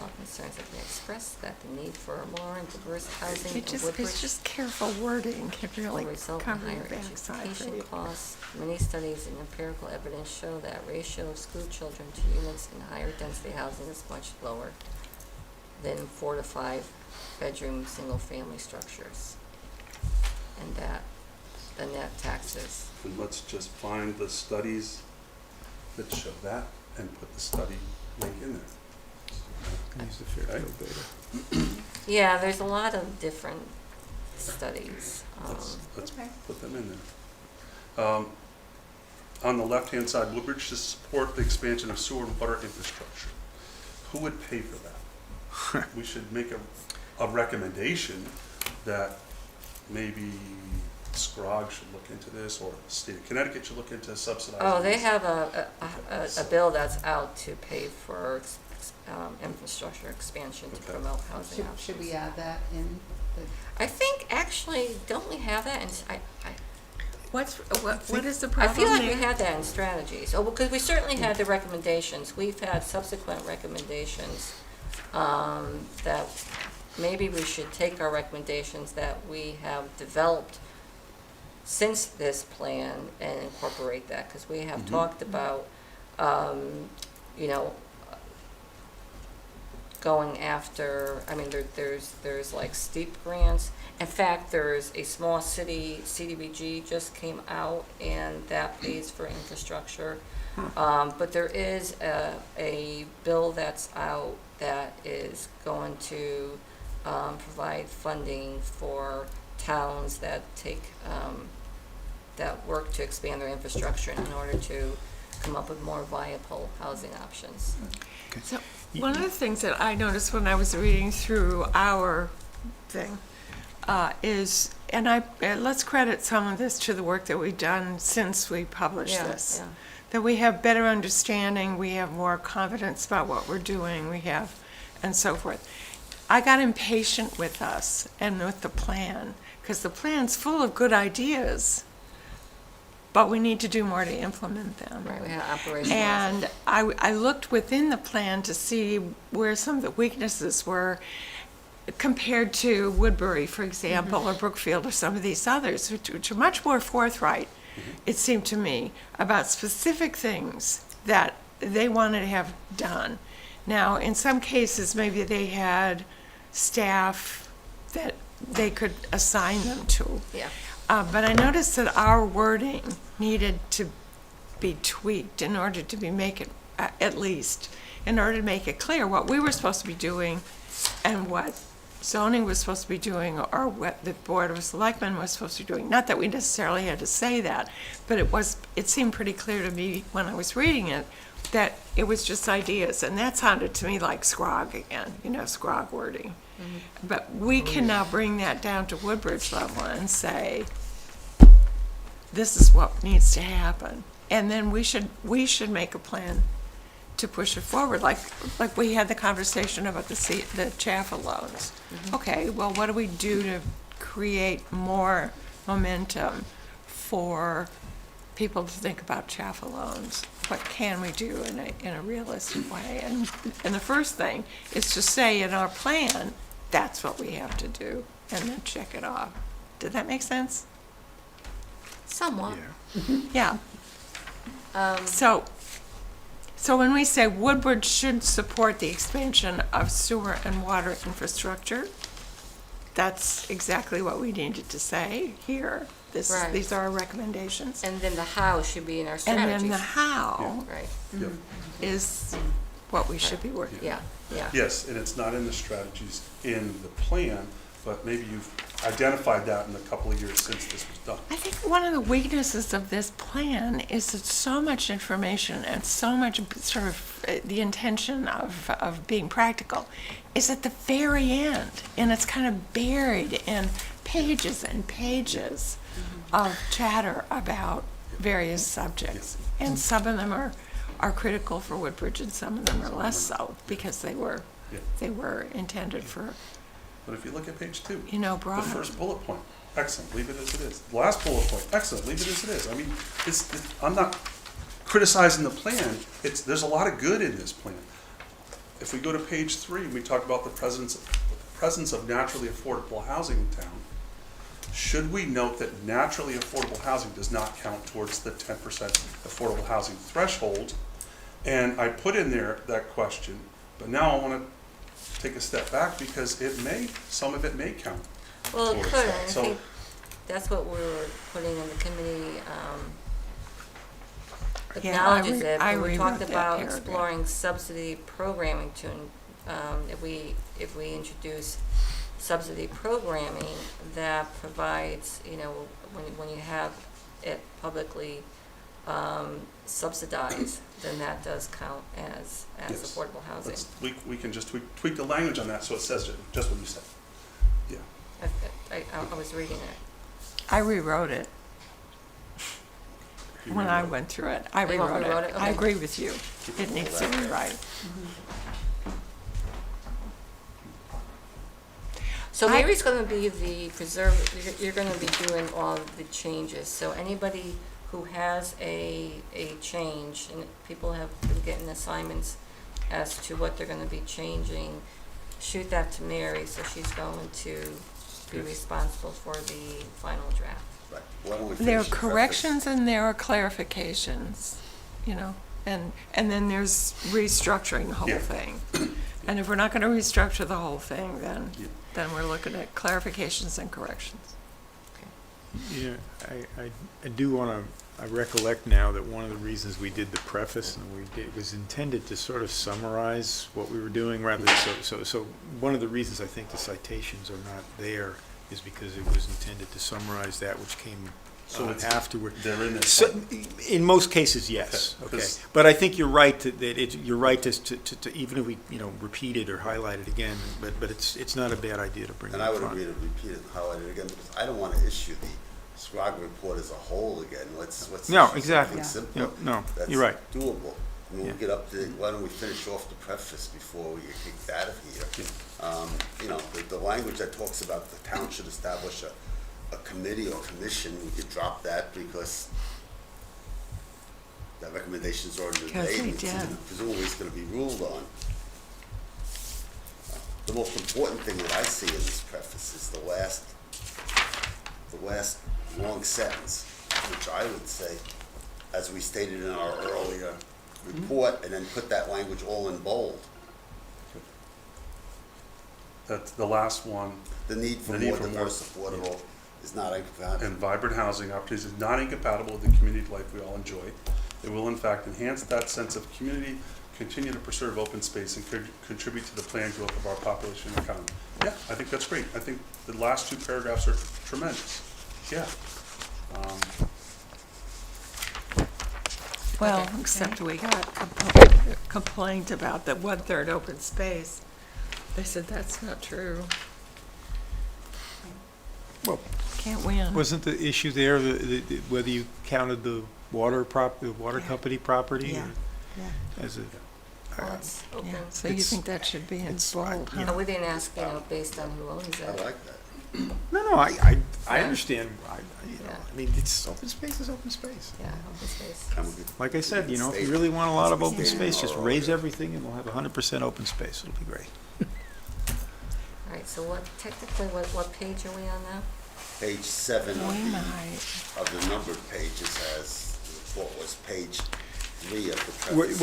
All concerns have been expressed that the need for more and diverse housing in It's Woodbridge just careful wording can will really result in cover your higher backside for education you. costs. Many studies and empirical evidence show that ratio of school children to units in higher density housing is much lower than 4 to 5 bedroom, single-family structures. And that the net taxes. And let's just find the studies that show that and put the study link in there. Use the Fairfield data. Yeah, there's a lot of different studies. Let's Okay. put them in there. On the left-hand side, Woodbridge to support the expansion of sewer and water infrastructure. Who would pay for that? we should make a recommendation that maybe Scrog should look into this, or the state of Connecticut should look into subsidizing. Oh, they this. have a bill that's out to pay for infrastructure expansion to Okay. promote housing Should, options. should we add that in the, I think, actually, don't we have that in, What is the I problem feel like we there? had that in strategies. Oh, because we certainly had the recommendations. We've had subsequent recommendations that maybe we should take our recommendations that we have developed since this plan and incorporate that, because we have talked about, you know, going after, I mean, there's like steep grants. In fact, there's a small city, CDBG just came out, and that pays for infrastructure. But there is a bill that's out that is going to provide funding for towns that take, that work to expand their infrastructure in order to come up with more viable housing options. So, one of the things that I noticed when I was reading through our thing is, and let's credit some of this to the work that we've done since we published Yeah, this. yeah. That we have better understanding, we have more confidence about what we're doing, we have, and so forth. I got impatient with us and with the plan, because the plan's full of good ideas, but we need to do more to implement them. Right, we have operational. And I looked within the plan to see where some of the weaknesses were compared to Woodbury, for example, or Brookfield, or some of these others, which are much more forthright, it seemed to me, about specific things that they wanted to have done. Now, in some cases, maybe they had staff that they could assign them to. Yeah. But I noticed that our wording needed to be tweaked in order to make it, at least, in order to make it clear what we were supposed to be doing and what zoning was supposed to be doing, or what the Board of Selectmen was supposed to be doing. Not that we necessarily had to say that, but it seemed pretty clear to me when I was reading it that it was just ideas, and that sounded to me like Scrog again, Scrog wording. But we can now bring that down to Woodbridge level and say, this is what needs to happen. And then we should make a plan to push it forward, like we had the conversation about the CHAFA loans. Okay, well, what do we do to create more momentum for people to think about CHAFA loans? What can we do in a realistic way? And the first thing is to say in our plan, that's what we have to do, and then check it off. Did that make sense? Somewhat. Yeah. So when we say Woodbridge should support the expansion of sewer and water infrastructure, that's exactly what we needed to say here. Right. These are our recommendations. And then the how should be in our And strategies. then the how Right, Yep. is what we should be working on. yeah. Yes, and it's not in the strategies in the plan, but maybe you've identified that in the couple of years since this was done. I think one of the weaknesses of this plan is that so much information and so much sort of the intention of being practical is at the very end, and it's kind of buried in pages and pages of chatter about various subjects. And some of them are critical for Woodbridge, and some of them are less so, because they were intended for, But if you look at page 2, the broader. first bullet point, excellent, leave it as it is. The last bullet point, excellent, leave it as it is. I mean, I'm not criticizing the plan. There's a lot of good in this plan. If we go to page 3, we talk about the presence of naturally affordable housing in town. Should we note that naturally affordable housing does not count towards the 10% affordable housing threshold? And I put in there that question, but now I want to take a step back because some of it may count. Well, it towards could, that. and I So- think that's what we were putting in the committee, Yeah, I acknowledges it, I but we rewrote talked that about paragraph. exploring subsidy programming to, if we introduce subsidy programming that provides, when you have it publicly subsidize, then that does count as Yes. affordable housing. We can just tweak the language on that so it says just what you said. Yeah. I was reading it. I rewrote it You when I rewrote it. went through it. I Oh, you rewrote rewrote it. it? I Okay. agree with you. It needs to rewrite. So I- Mary's gonna be the preserve, you're gonna be doing all of the changes, so anybody who has a change, and people have been getting assignments as to what they're gonna be changing, shoot that to Mary, so she's going to be Yes. responsible for the final draft. Right. Why don't we There are finish the preface? corrections and there are clarifications, you know, and then there's restructuring the whole Yeah. thing. And if we're not gonna restructure the whole thing, Yeah. then we're looking at clarifications and corrections. Yeah, I do want to, I recollect now that one of the reasons we did the preface and it was intended to sort of summarize what we were doing rather than, so one of the reasons I think the citations are not there is because it was intended to summarize that which came So it's- afterward. They're in there. So, in most cases, yes, Okay, okay. 'cause- But I think you're right you're right to even if we, repeat it or highlight it again, but it's not a bad idea to bring it And in I would front. agree to repeat it and highlight it again, because I don't want to issue the SWOG report as a whole again. Let's No, issue exactly. something Yeah, simple. no, That's you're right. doable. When we Yeah. get up to, why don't we finish off the preface before we get kicked out of here? The language that talks about the town should establish a committee or commission, we could drop that because that recommendation's already been Because made. we and did. presumably it's gonna be ruled on. The most important thing that I see in this preface is the last long sentence, which I would say, as we stated in our earlier report, and then put that language all in bold. That's the last one. The need for The need more for more- diverse, affordable is not incompatible. And vibrant housing opportunities is not incompatible with the community life we all enjoy. It will in fact enhance that sense of community, continue to preserve open space, and contribute to the planned growth of our population and economy. Yeah, I think that's great. I think the last two paragraphs are tremendous. Yeah. Well, Okay. except we got complaint about the 1/3 open space. They said that's not true. Well, Can't win. wasn't the issue there, whether you counted the water Yeah. company property? Yeah, or yeah. As a, Well, it's open. Yeah, so you It's- think that should be in it's- bold, you huh? We didn't ask, based on who owns I it. like that. no, I Yeah. understand, Yeah. I mean, it's, open space is open space. Yeah, open space. And we could- Like I said, if you State- really want a lot of open Yeah. space, just raise Yeah. everything and we'll have 100% open space, it'll be great. All right, so what page are we on now? Page 7 We might. of the numbered pages has, what was page 3 of the preface.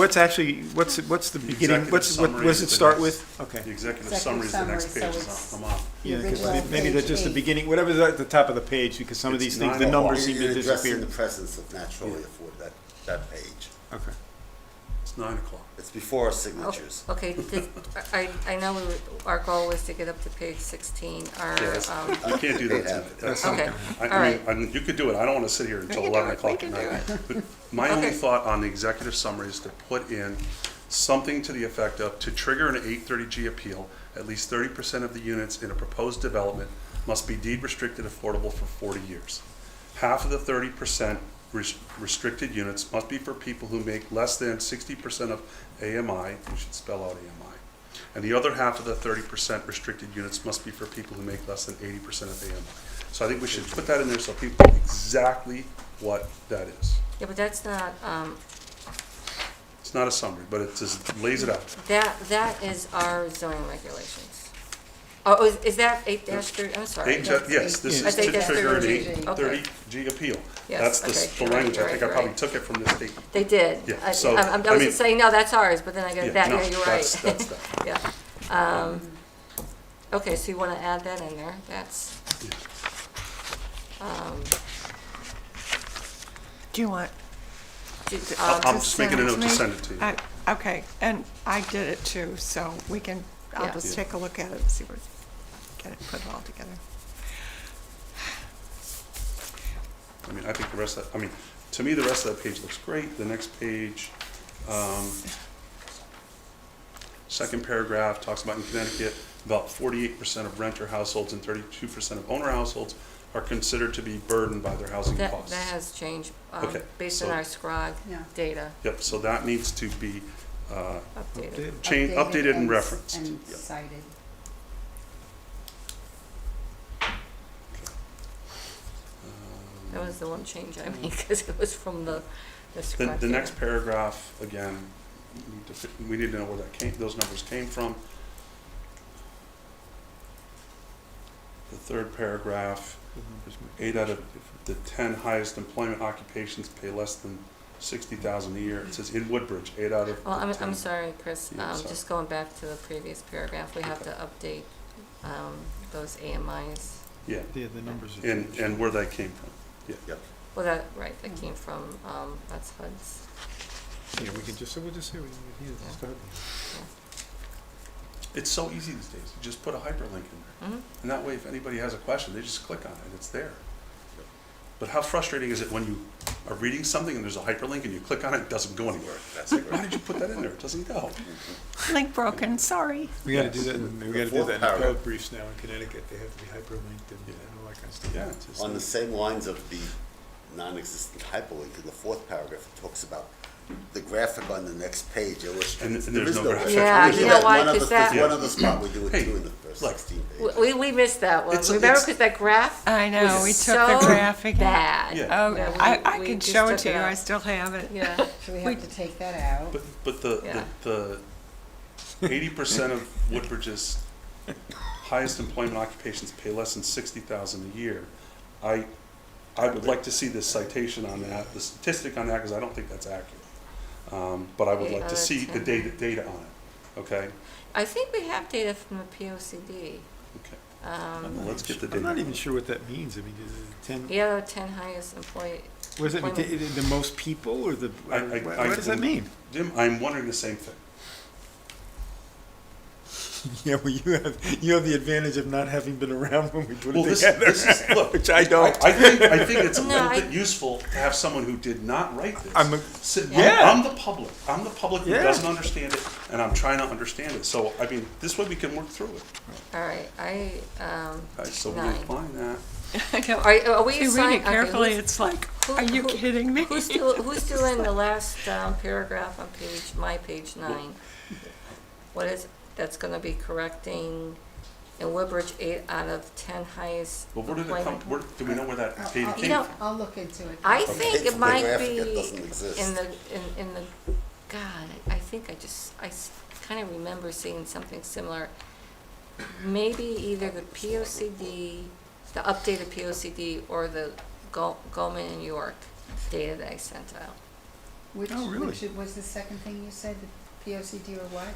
What's the beginning, executive what summary does is it the start next- with? Okay. The executive Executive summary is the next summary, page. so It's it's- not- I'm on. Yeah, The 'cause original maybe that's just the page beginning, whatever's at the top of the page, because some of It's these things, the 9:01. numbers seem to In addressing disappear. the presence of naturally afforded, that page. Okay. It's 9 o'clock. It's before our signatures. Okay, I know our goal was to get up to page 16. Yes. You can't do that They have tonight. it. That's Okay, not- all right. I mean, you could do it. I don't want to sit here until can 11 do it. o'clock We at can night. But my only Okay. thought on the executive summary is to put in something to the effect of, to trigger an 830G appeal, at least 30% of the units in a proposed development must be deed restricted affordable for 40 years. Half of the 30% restricted units must be for people who make less than 60% of AMI, you should spell out AMI. And the other half of the 30% restricted units must be for people who make less than 80% of AMI. So I think we should put that in there so people know exactly what that is. Yeah, but that's not, It's not a summary, but it just lays it out. that is our zoning regulations. Oh, is that 8-3, I'm sorry. Yes, this I is to think that's trigger an 30G. 830G appeal. Yes, That's okay, the you're right, language. you're I think right, I probably you're took it from this statement. They did. Yeah, I so, I I was mean- just saying, no, that's ours, but then I Yeah, got that, no, yeah, you're that's right. that. Yeah. Okay, so you want to add that in there? That's, Do you want? I'm just making a send it note to me? send it to you. Okay, and I did it too, so we can, I'll Yeah. just Yeah. take a look at it and see what, get it, put it all together. I mean, I think the rest of, I mean, to me, the rest of that page looks great. The next page, second paragraph talks about in Connecticut, about 48% of renter households and 32% of owner households are considered to be burdened by their housing That, costs. that has changed, Okay, based on so- our SCROG Yeah. data Yep, so that needs to be updated. updated and referenced. And Yep. cited. That was the one change I made, because it was from the The, SCROG the next data. paragraph, again, we need to know where that came, those numbers came from. The third paragraph, 8 out of the 10 highest employment occupations pay less than 60,000 a year. It says in Woodbridge, 8 out of Well, the 10. I'm sorry, Chris, Yeah, sorry. just going back to the previous paragraph, we have to update, those AMIs. Yeah, Yeah, the numbers are. and where that came from. Yep. Well, that, right, that came from, that's HUD's. Yeah, we can just, so we'll just say we need Yeah. to start. It's so easy these days. You just put a hyperlink in there. Mhm. And that way, if anybody has a question, they just click on it, it's there. But how frustrating is it when you are reading something and there's a hyperlink and you click on it, it doesn't go anywhere? That's It's like, why correct. did you put that in there? It doesn't go. Link broken, sorry. We gotta do Yes. that, we The gotta do fourth that in paragraph. appellate briefs now in Connecticut, they have to be hyperlinked and all that kind of stuff. Yeah, it's just- On the same lines of the non-existent hyperlink, in the fourth paragraph, it talks about the graphic on the next page illustrates. And there there's is no graphic. Yeah, There's you know why? one other- 'Cause that- There's one other spot, we do it Hey, too in the first look. 16 pages. We missed that one, It's- remember, it's- because that graph I know, was we took the so graphic out. bad. Yeah. Oh, Yeah, I we can just show it took to it you, out. I still have it. Yeah, So we We- have to take that out. But Yeah. the 80% of Woodbridge's highest employment occupations pay less than 60,000 a year. I would like to see this citation on that, the statistic on that, because I don't think that's accurate. But I would like to see the data on it, okay? I think we have data from the POCD. Okay. Um, Let's get the I'm not data. even sure what that means, I mean, is it 10, yeah, the 10 highest employee, what does that mean, employment. the most people, or the, what does that mean? Jim, I'm wondering the same thing. Yeah, well, you have the advantage of not having been around when we put Well, it this together. is, look, Which I don't. I think it's a No, little I- bit useful to have someone who did not write this. I'm a- Yeah. I'm the public who Yeah. doesn't understand it, and I'm trying to understand it. So, I mean, this way we can work through it. all right, So we Nine. incline that. I know. are we If you read assigning? it carefully, it's like, are you kidding me? Who's doing the last paragraph on page 9? What is, that's gonna be correcting, in Woodbridge, 8 out of 10 highest But where did it come, employment. do we know where that I'll- data I'll- came You know, from? I'll look into it. I Okay, think it's it the might graphic, be it doesn't exist. in the, God, I think I kind of remember seeing something similar. Maybe either the POCD, the updated POCD, or the Goldman and York data that I sent out. Which, Oh, really? which was the second thing you said, the POCD or what?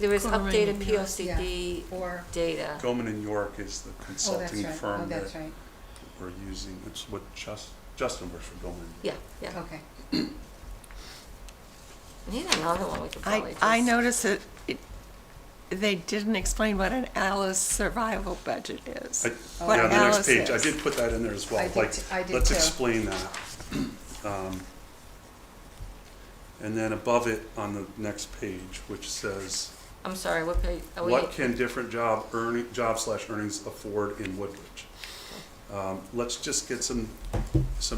There was Goldman updated and York, POCD Or, data. Goldman and York is the oh, that's consulting right, oh, firm that that's right, we're using. It's what Justin works for Goldman. Yeah, yeah. okay. Need another one we could probably just. I noticed that they didn't explain what an Alice survival budget is. What Yeah, the Alice next page, I is. did put that in there as well. I did Like, t- I did let's too. explain that. And then above it on the next page, which says, I'm sorry, what page? Are we- what can different job/earnings afford in Woodbridge? Let's just get some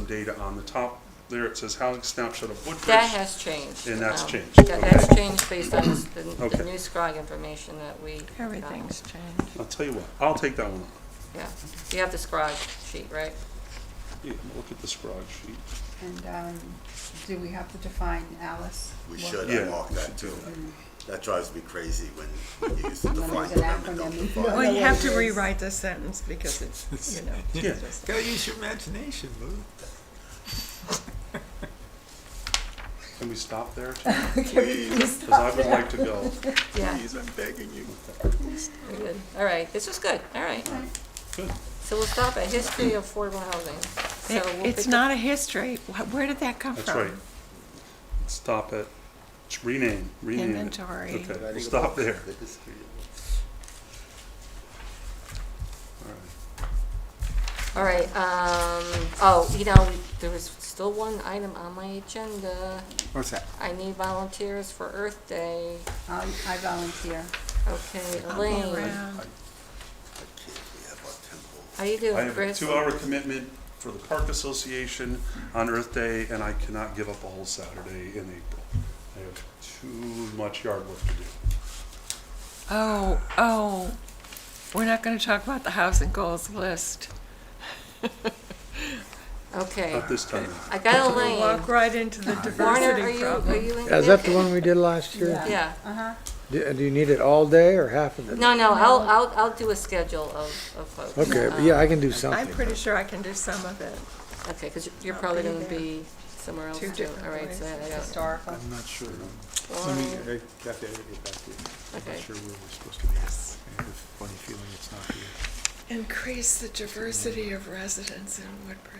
data on the top there. It says housing snapshot of Woodbridge. That has changed. And that's um, changed, That's okay. changed based on the Okay. new SCROG information that we. got. Everything's changed. I'll tell you what, I'll take that one off. Yeah, you have the SCROG sheet, right? Yeah, look at the scrog sheet. And, do we have to define Alice? We What- should Yeah. unlock that too. Mm. That drives me crazy when you use the When defined there's an term and don't acronym. define Well, it. you have to it is. rewrite the sentence because it's, you know. Yeah. just- Gotta use your imagination, Lou. Can we stop there? Please Because I would like to go. Yeah, Please, I'm begging you. very good. All right, this was good, all right. Good. So we'll stop at history of affordable housing. So we'll It's pick not a history. Where did that come from? That's right. Stop it. Rename it. Inventory. Okay, we'll Writing stop about there. the history of- All right. All right, oh, you know, there was still one item on my agenda. What's that? I need volunteers for Earth Day. I volunteer. Okay, I'll be Elaine, around. I can't, we have our temple. how you doing, I have a Chris? 2-hour commitment for the Park Association on Earth Day, and I cannot give up a whole Saturday in April. I have too much yard work to do. Oh, we're not gonna talk about the housing goals list. Okay, Not this time. I got We'll Elaine. walk right into the Warner, diversity are you problem. in? Yeah, is that the one we did last year? Yeah. Uh-huh. Do you need it all day or half of it? No, I'll do a schedule of folks. Okay, but yeah, I can do something. I'm pretty sure I can do some of it. Okay, because you're I'll probably be gonna there. be somewhere else Two too. different All right, so places. I got Historical. I'm not sure. one. Kathy, I gotta get back to you. I'm Okay. not sure where we're supposed to be. I have a funny feeling it's not here. Increase the diversity of residents in Woodbridge.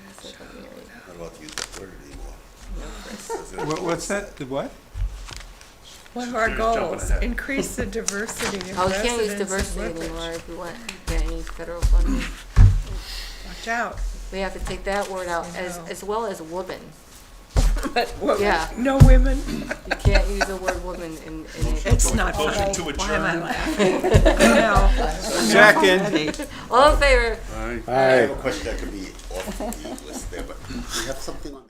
Not allowed to use that word anymore. No, Chris. What's that? The what? One of our You're jumping goals, ahead. increase the diversity of Oh, we residents can't use in diversity Woodbridge. anymore if we want, get any federal funding. Watch out. We have to take that word out I know. as well as woman. But what, Yeah. no women? You can't use the word woman in it. It's not Motion funny. to Why am I adjourn. laughing? No. Second. All in favor? Aye. I have a question that could be off the list there, but we have something on